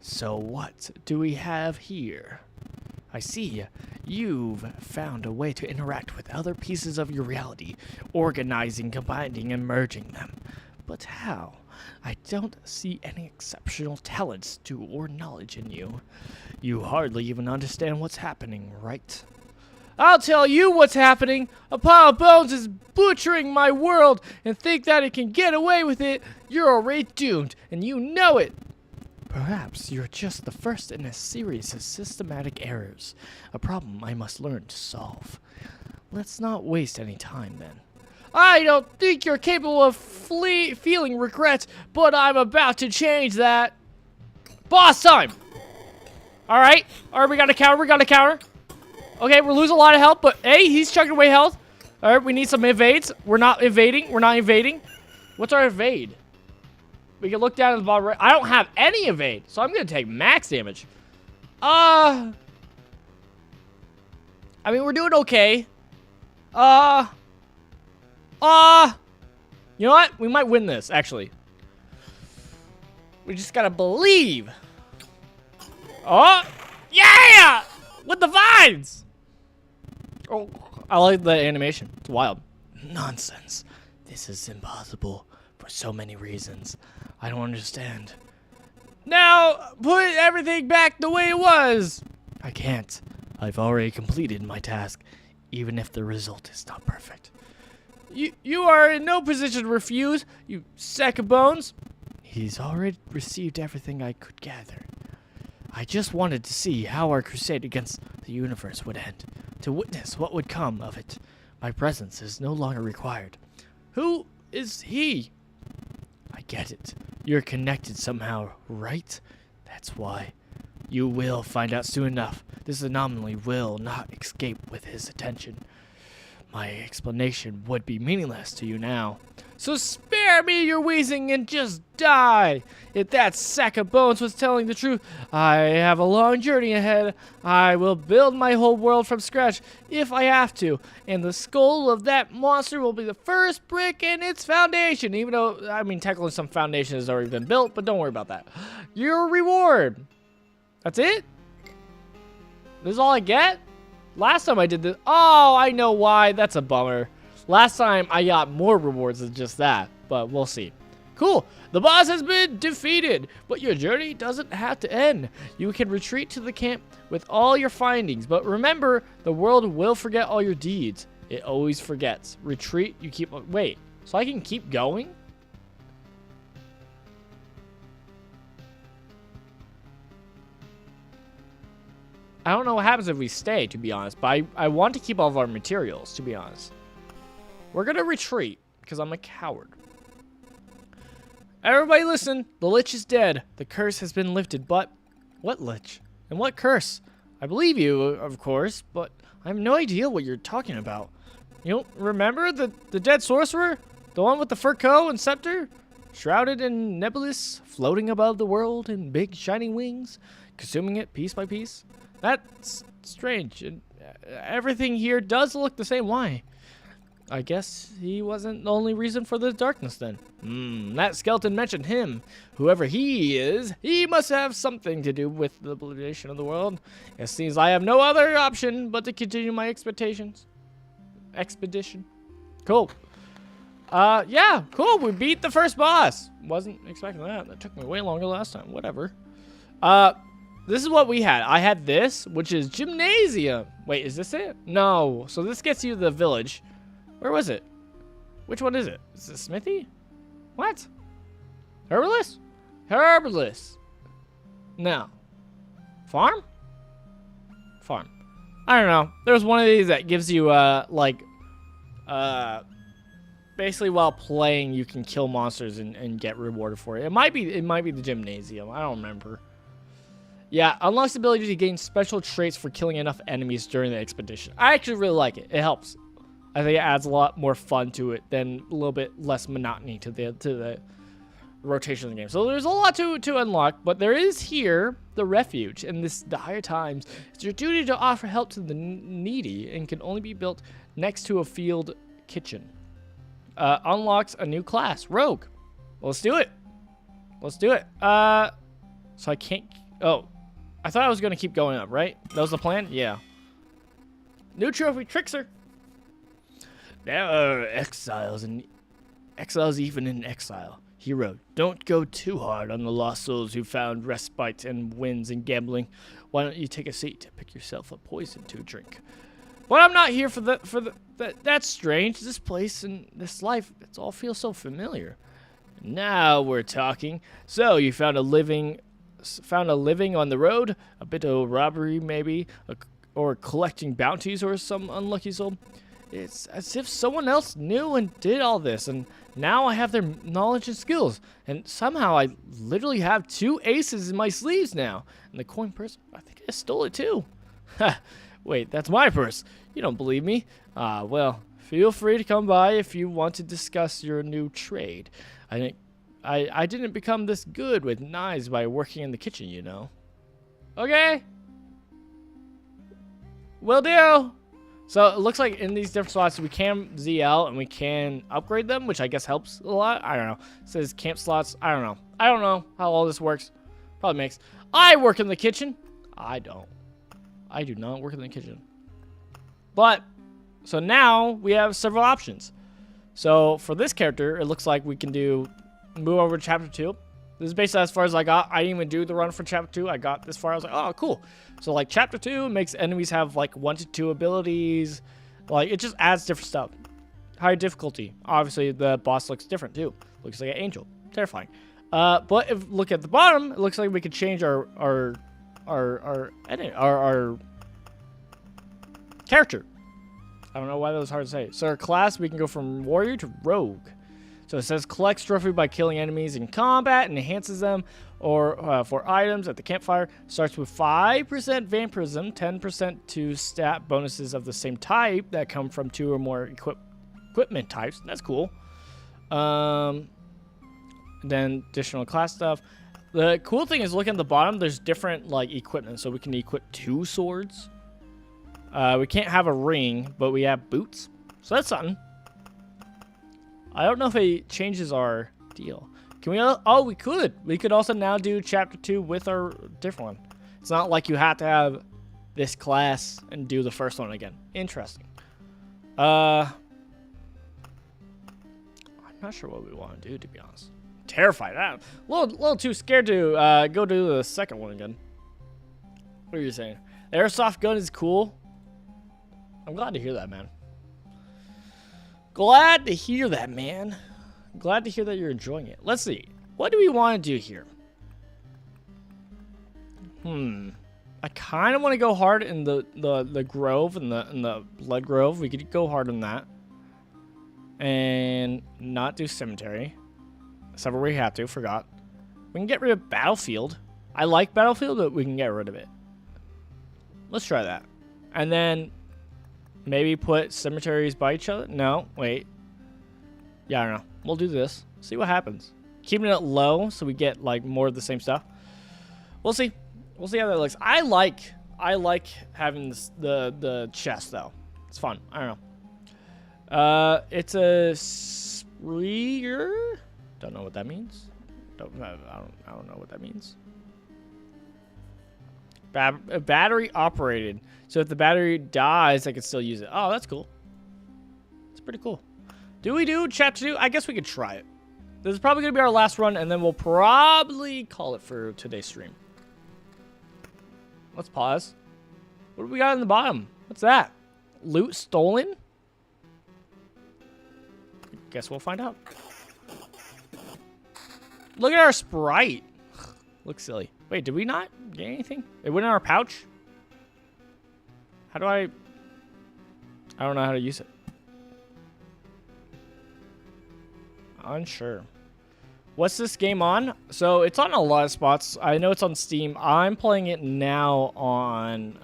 So what do we have here? I see you've found a way to interact with other pieces of your reality, organizing, combining, and merging them. But how? I don't see any exceptional talents or knowledge in you. You hardly even understand what's happening, right? I'll tell you what's happening. A pile of bones is butchering my world and think that it can get away with it. You're already doomed, and you know it. Perhaps you're just the first in a series of systematic errors, a problem I must learn to solve. Let's not waste any time, then. I don't think you're capable of feeling regret, but I'm about to change that. Boss time! Alright, we got a counter, Okay, we're losing a lot of health, but hey, he's chucking away health. Alright, we need some evades. We're not invading. What's our evade? We can look down at the bottom right. I don't have any evade, so I'm going to take max damage. I mean, we're doing okay. You know what? We might win this, actually. We just got to believe. Oh, yeah! With the vines! Oh, I like the animation. It's wild. Nonsense. This is impossible for so many reasons. I don't understand. Now, put everything back the way it was. I can't. I've already completed my task, even if the result is not perfect. You are in no position to refuse, you sack of bones. He's already received everything I could gather. I just wanted to see how our crusade against the universe would end, to witness what would come of it. My presence is no longer required. Who is he? I get it. You're connected somehow, right? That's why. You will find out soon enough. This anomaly will not escape with his attention. My explanation would be meaningless to you now. So spare me your wheezing and just die. If that sack of bones was telling the truth, I have a long journey ahead. I will build my whole world from scratch if I have to. And the skull of that monster will be the first brick in its foundation. Even though, I mean, technically some foundation has already been built, but don't worry about that. Your reward. That's it? This is all I get? Last time I did this, oh, I know why. That's a bummer. Last time I got more rewards than just that, but we'll see. Cool. The boss has been defeated, but your journey doesn't have to end. You can retreat to the camp with all your findings, but remember, the world will forget all your deeds. It always forgets. Retreat, you keep, wait, so I can keep going? I don't know what happens if we stay, to be honest, but I want to keep all of our materials, to be honest. We're going to retreat, because I'm a coward. Everybody listen, the Lich is dead. The curse has been lifted, but... What Lich? And what curse? I believe you, of course, but I have no idea what you're talking about. You don't remember the dead sorcerer? The one with the fur coat and scepter? Shrouded in nebulous, floating above the world in big shining wings, consuming it piece by piece? That's strange, and everything here does look the same. Why? I guess he wasn't the only reason for the darkness then. That skeleton mentioned him. Whoever he is, he must have something to do with the obliteration of the world. It seems I have no other option but to continue my expedition. Cool. Yeah, cool. We beat the first boss. Wasn't expecting that. That took me way longer last time. Whatever. This is what we had. I had this, which is gymnasium. Wait, is this it? No. So this gets you to the village. Where was it? Which one is it? Is it Smithy? What? Herbalist? Herbalist. No. Farm? Farm. I don't know. There's one of these that gives you, basically while playing, you can kill monsters and get rewarded for it. It might be the gymnasium. I don't remember. Yeah, unlocks the ability to gain special traits for killing enough enemies during the expedition. I actually really like it. It helps. I think it adds a lot more fun to it than a little bit less monotony to the rotation of the game. So there's a lot to unlock, but there is here the refuge. In the higher times, it's your duty to offer help to the needy and can only be built next to a field kitchen. Unlocks a new class, Rogue. Well, let's do it. Let's do it. So I can't. Oh, I thought I was gonna keep going up, right? That was the plan. Yeah. New trophy, Trickster. There are exiles even in exile. Hero, don't go too hard on the lost souls who found respite and wins in gambling. Why don't you take a seat to pick yourself a poison to drink? But I'm not here for that's strange. This place and this life, it all feels so familiar. Now we're talking. So you found a living on the road, a bit of robbery maybe, or collecting bounties or some unlucky soul. It's as if someone else knew and did all this, and now I have their knowledge and skills, and somehow I literally have 2 aces in my sleeves now. And the coin purse, I think I stole it too. Ha! Wait, that's my purse. You don't believe me? Well, feel free to come by if you want to discuss your new trade. I didn't become this good with knives by working in the kitchen, you know. Okay. Will do. So it looks like in these different slots we can ZL and we can upgrade them, which I guess helps a lot. I don't know. It says camp slots. I don't know. I don't know how all this works. Probably makes. I work in the kitchen. I don't. I do not work in the kitchen. But, so now we have several options. So for this character, it looks like we can move over to chapter 2. This is basically as far as I got. I didn't even do the run for chapter 2. I got this far. I was like, oh, cool. So like chapter 2 makes enemies have like 1 to 2 abilities. Like it just adds different stuff. Higher difficulty. Obviously the boss looks different too. Looks like an angel. Terrifying. But if look at the bottom, it looks like we could change our character. I don't know why that was hard to say. So our class, we can go from warrior to rogue. So it says collects trophy by killing enemies in combat and enhances them, or for items at the campfire. Starts with 5% vampirism, 10% to stat bonuses of the same type that come from 2 or more equipment types. That's cool. Then additional class stuff. The cool thing is, look at the bottom. There's different like equipment, so we can equip 2 swords. We can't have a ring, but we have boots, so that's something. I don't know if it changes our deal. Can we? Oh, we could. We could also now do chapter 2 with our different one. It's not like you have to have this class and do the first one again. Interesting. I'm not sure what we want to do, to be honest. I'm terrified. I'm a little too scared to go do the second one again. What are you saying? The airsoft gun is cool. I'm glad to hear that, man. Glad to hear that, man. Glad to hear that you're enjoying it. Let's see. What do we want to do here? I kind of want to go hard in the grove and the blood grove. We could go hard on that. And not do cemetery. Except where we have to. Forgot. We can get rid of battlefield. I like battlefield, but we can get rid of it. Let's try that. And then maybe put cemeteries by each other? No, wait. Yeah, I don't know. We'll do this. See what happens. Keeping it low so we get like more of the same stuff. We'll see. We'll see how that looks. I like having this, the chest though. It's fun. I don't know. It's a Sprieger. Don't know what that means. I don't know what that means. Battery operated. So if the battery dies, I can still use it. Oh, that's cool. It's pretty cool. Do we do chapter 2? I guess we could try it. This is probably going to be our last run, and then we'll probably call it for today's stream. Let's pause. What do we got in the bottom? What's that? Loot stolen? Guess we'll find out. Look at our sprite. Looks silly. Wait, did we not get anything? It went in our pouch? How do I don't know how to use it. Unsure. What's this game on? So it's on a lot of spots. I know it's on Steam. I'm playing it now on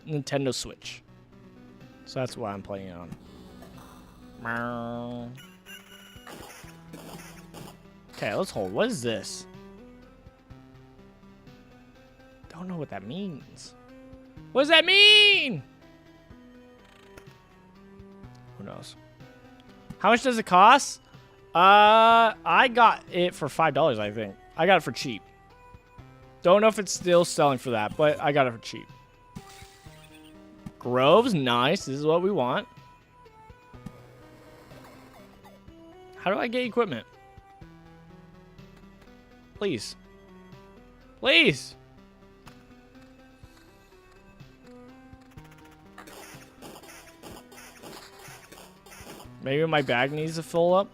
Nintendo Switch. So that's why I'm playing it on. Okay, let's hold. What is this? Don't know what that means. What does that mean? Who knows? How much does it cost? I got it for $5, I think. I got it for cheap. Don't know if it's still selling for that, but I got it for cheap. Grove's nice. This is what we want. How do I get equipment? Please. Please. Maybe my bag needs to fill up.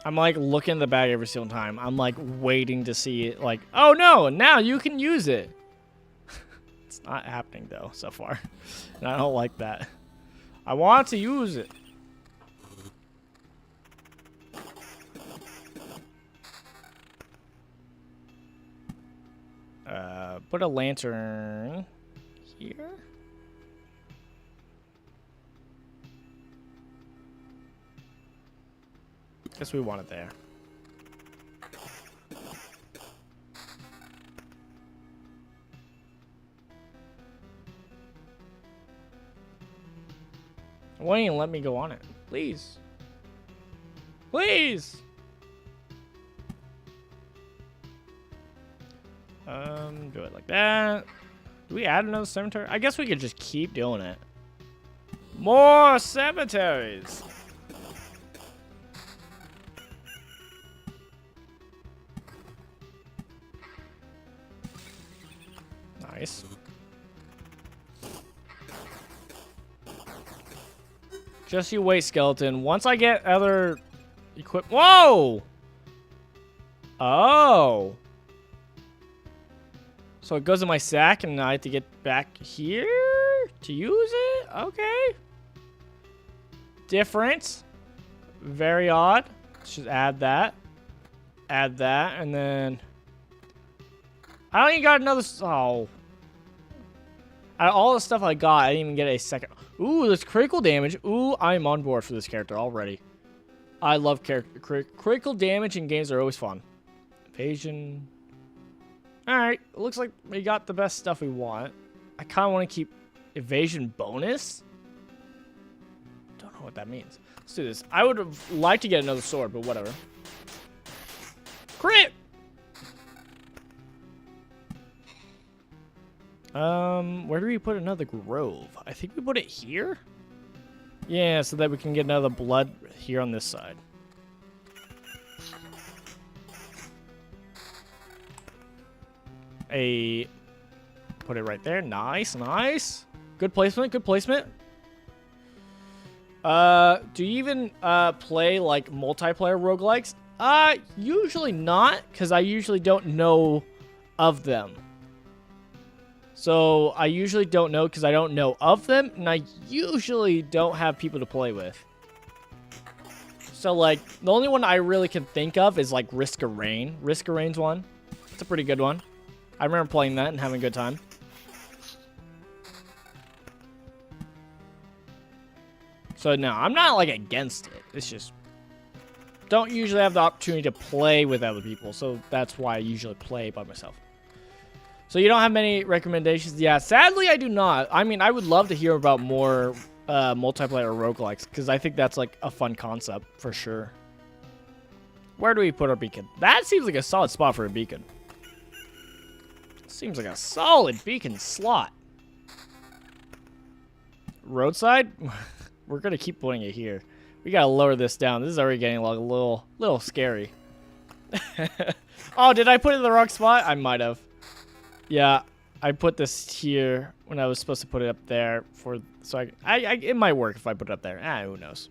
I'm like looking in the bag every single time. I'm like waiting to see it. Like, oh no, now you can use it. It's not happening though so far. And I don't like that. I want to use it. Put a lantern here. Guess we want it there. Why don't you let me go on it? Please. Please. Do it like that. Do we add another cemetery? I guess we could just keep doing it. More cemeteries. Nice. Just you wait, skeleton. Once I get other Equip. Whoa! Oh. So it goes in my sack and I have to get back here to use it? Okay. Different. Very odd. Let's just add that. Add that, and then... I don't even got another... Oh. Out of all the stuff I got, I didn't even get a second... Ooh, there's critical damage. Ooh, I'm on board for this character already. I love critical damage in games are always fun. Evasion. Alright, looks like we got the best stuff we want. I kind of want to keep evasion bonus. Don't know what that means. Let's do this. I would have liked to get another sword, but whatever. Crit! Where do we put another grove? I think we put it here? Yeah, so that we can get another blood here on this side. Put it right there. Nice, nice. Good placement, good placement. Do you even play like multiplayer roguelikes? Usually not, because I usually don't know of them. So I usually don't know because I don't know of them, and I usually don't have people to play with. So like the only one I really can think of is like Risk of Rain. Risk of Rain's one. It's a pretty good one. I remember playing that and having a good time. So no, I'm not like against it. It's just don't usually have the opportunity to play with other people, so that's why I usually play by myself. So you don't have many recommendations? Yeah, sadly I do not. I mean, I would love to hear about more multiplayer roguelikes, because I think that's like a fun concept for sure. Where do we put our beacon? That seems like a solid spot for a beacon. Seems like a solid beacon slot. Roadside? We're going to keep putting it here. We got to lower this down. This is already getting like a little scary. Oh, did I put it in the wrong spot? I might have. Yeah, I put this here when I was supposed to put it up there for so it might work if I put it up there. Who knows?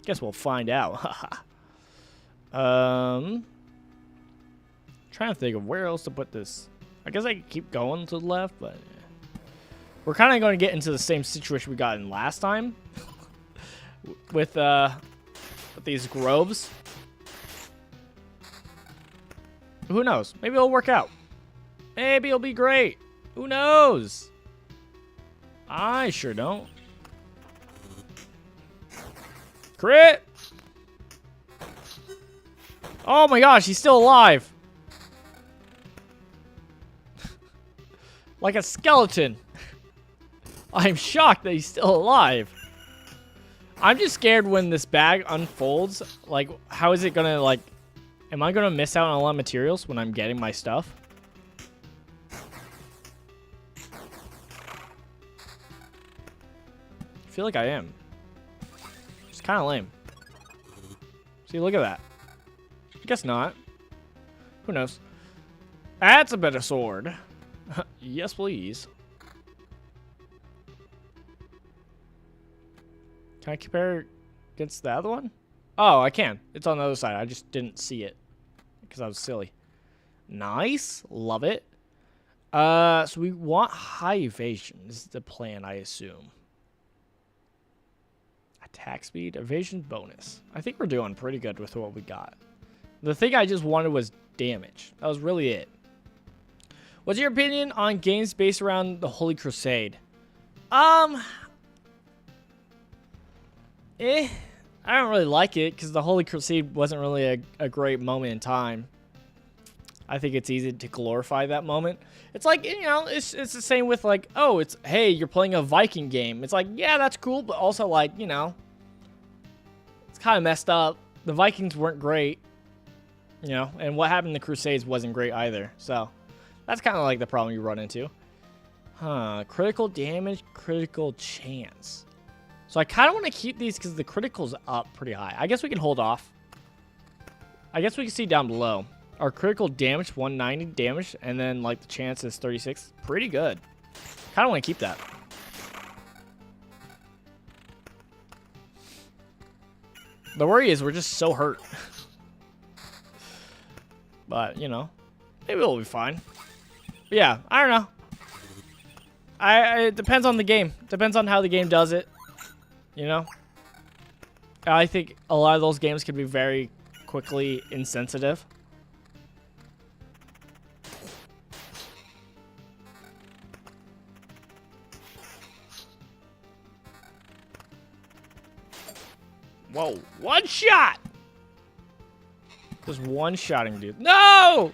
Guess we'll find out. Trying to think of where else to put this. I guess I could keep going to the left, but we're kind of going to get into the same situation we got in last time with these groves. Who knows? Maybe it'll work out. Maybe it'll be great. Who knows? I sure don't. Crit! Oh my gosh, he's still alive. Like a skeleton. I'm shocked that he's still alive. I'm just scared when this bag unfolds. Like, how is it gonna, like... Am I gonna miss out on a lot of materials when I'm getting my stuff? I feel like I am. It's kind of lame. See, look at that. I guess not. Who knows? That's a better sword. Yes, please. Can I compare against the other one? Oh, I can. It's on the other side. I just didn't see it because I was silly. Nice. Love it. So we want high evasion. This is the plan, I assume. Attack speed, evasion bonus. I think we're doing pretty good with what we got. The thing I just wanted was damage. That was really it. What's your opinion on games based around the Holy Crusade? I don't really like it because the Holy Crusade wasn't really a great moment in time. I think it's easy to glorify that moment. It's like, you know, it's the same with like, oh, it's, hey, you're playing a Viking game. It's like, yeah, that's cool, but also like, you know, it's kind of messed up. The Vikings weren't great, you know, and what happened in the Crusades wasn't great either. So that's kind of like the problem you run into. Critical damage, critical chance. So I kind of want to keep these because the critical's up pretty high. I guess we can hold off. I guess we can see down below. Our critical damage, 190 damage, and then like the chance is 36. Pretty good. Kind of want to keep that. The worry is we're just so hurt. But, you know, maybe we'll be fine. But yeah, I don't know. It depends on the game. Depends on how the game does it. You know? I think a lot of those games can be very quickly insensitive. Whoa, one shot! Just one-shotting, dude. No!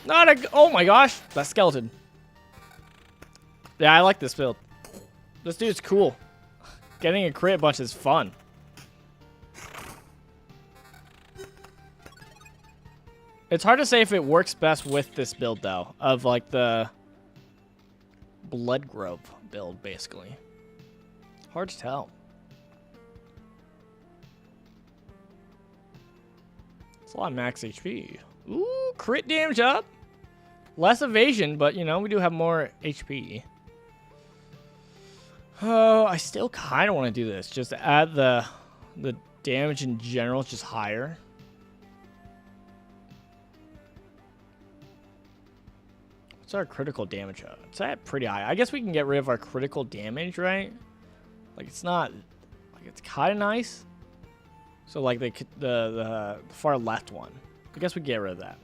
Not a... Oh my gosh, that skeleton. Yeah, I like this build. This dude's cool. Getting a crit bunch is fun. It's hard to say if it works best with this build, though. Of, like, the... Blood Grove build, basically. Hard to tell. It's a lot of max HP. Ooh, crit damage up. Less evasion, but, you know, we do have more HP. Oh, I still kind of want to do this. Just to add the damage in general just higher. What's our critical damage? It's at pretty high. I guess we can get rid of our critical damage, right? Like, it's not... Like, it's kind of nice. So, like, the far left one. I guess we get rid of that.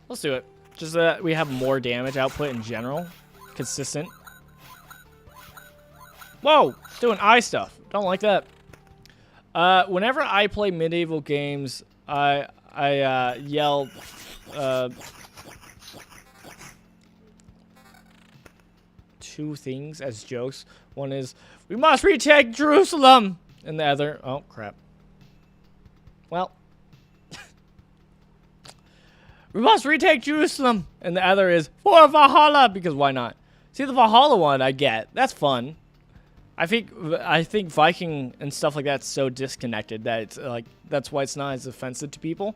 Let's do it. Just so that we have more damage output in general. Consistent. Whoa! Doing eye stuff. Don't like that. Whenever I play medieval games, I yell... two things as jokes. One is, we must retake Jerusalem! And the other... Oh, crap. Well, we must retake Jerusalem, and the other is for Valhalla, because why not? See, the Valhalla one I get. That's fun. I think Viking and stuff like that's so disconnected that it's like that's why it's not as offensive to people.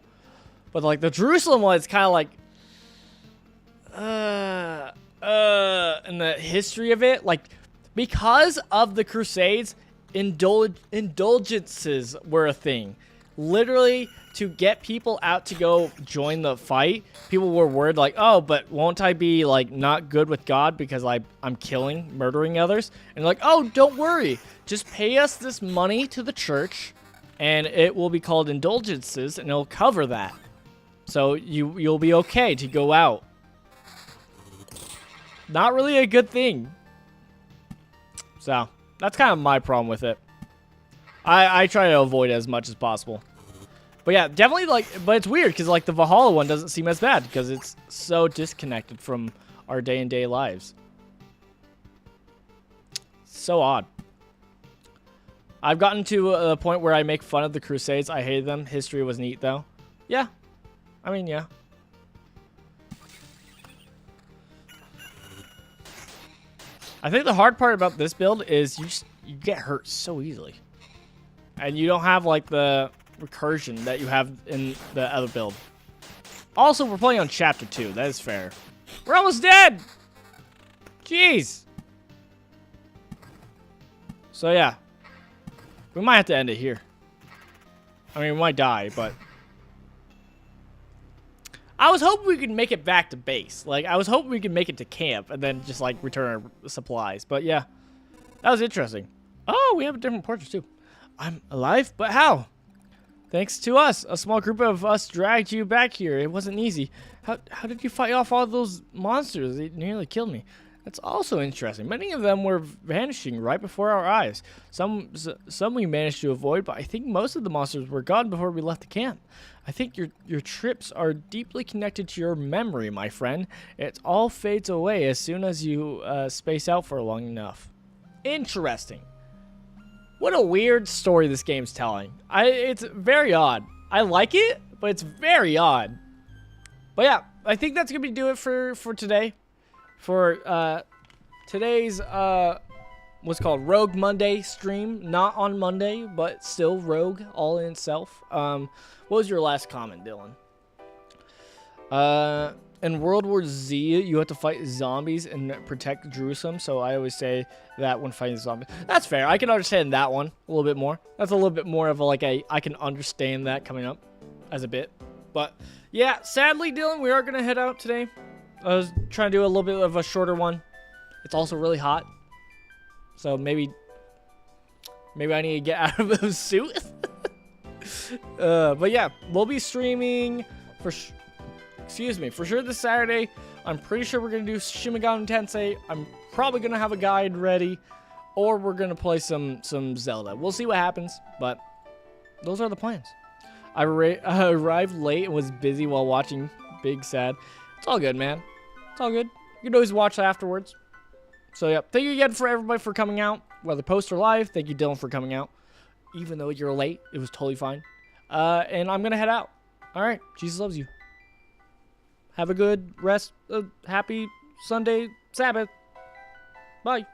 But like the Jerusalem one, it's kind of like, and the history of it, like because of the Crusades, indulgences were a thing. Literally, to get people out to go join the fight, people were worried like, oh, but won't I be like not good with God because I'm killing, murdering others? And like, oh, don't worry, just pay us this money to the church, and it will be called indulgences, and it'll cover that. So you'll be okay to go out. Not really a good thing. So that's kind of my problem with it. I try to avoid it as much as possible. But yeah, definitely like, but it's weird because like the Valhalla one doesn't seem as bad because it's so disconnected from our day-to-day lives. So odd. I've gotten to a point where I make fun of the Crusades. I hated them. History was neat though. Yeah. I mean, yeah. I think the hard part about this build is you get hurt so easily. And you don't have like the recursion that you have in the other build. Also, we're playing on chapter 2. That is fair. We're almost dead! Jeez! So yeah. We might have to end it here. I mean, we might die, but... I was hoping we could make it back to base. Like, I was hoping we could make it to camp and then just, like, return our supplies. But yeah. That was interesting. Oh, we have a different portrait, too. I'm alive? But how? Thanks to us. A small group of us dragged you back here. It wasn't easy. How did you fight off all those monsters? They nearly killed me. That's also interesting. Many of them were vanishing right before our eyes. Some we managed to avoid, but I think most of the monsters were gone before we left the camp. I think your trips are deeply connected to your memory, my friend. It all fades away as soon as you space out for long enough. Interesting. What a weird story this game's telling. It's very odd. I like it, but it's very odd. But yeah, I think that's gonna do it for today. For today's what's called Rogue Monday stream. Not on Monday, but still Rogue all in itself. What was your last comment, Dylan? in World War Z, you have to fight zombies and protect Jerusalem. So I always say that when fighting zombies. That's fair. I can understand that one a little bit more. That's a little bit more of I can understand that coming up as a bit. But yeah, sadly, Dylan, we are going to head out today. I was trying to do a little bit of a shorter one. It's also really hot. So maybe I need to get out of the suit. But yeah, we'll be streaming for sure this Saturday. I'm pretty sure we're going to do Shin Megami Tensei. I'm probably going to have a guide ready, or we're going to play some Zelda. We'll see what happens, but those are the plans. I arrived late and was busy while watching Big Sad. It's all good, man. It's all good. You can always watch afterwards. So yeah, thank you again for everybody for coming out, whether post or live. Thank you, Dylan, for coming out. Even though you're late, it was totally fine. And I'm going to head out. All right. Jesus loves you. Have a good rest. Happy Sunday Sabbath. Bye.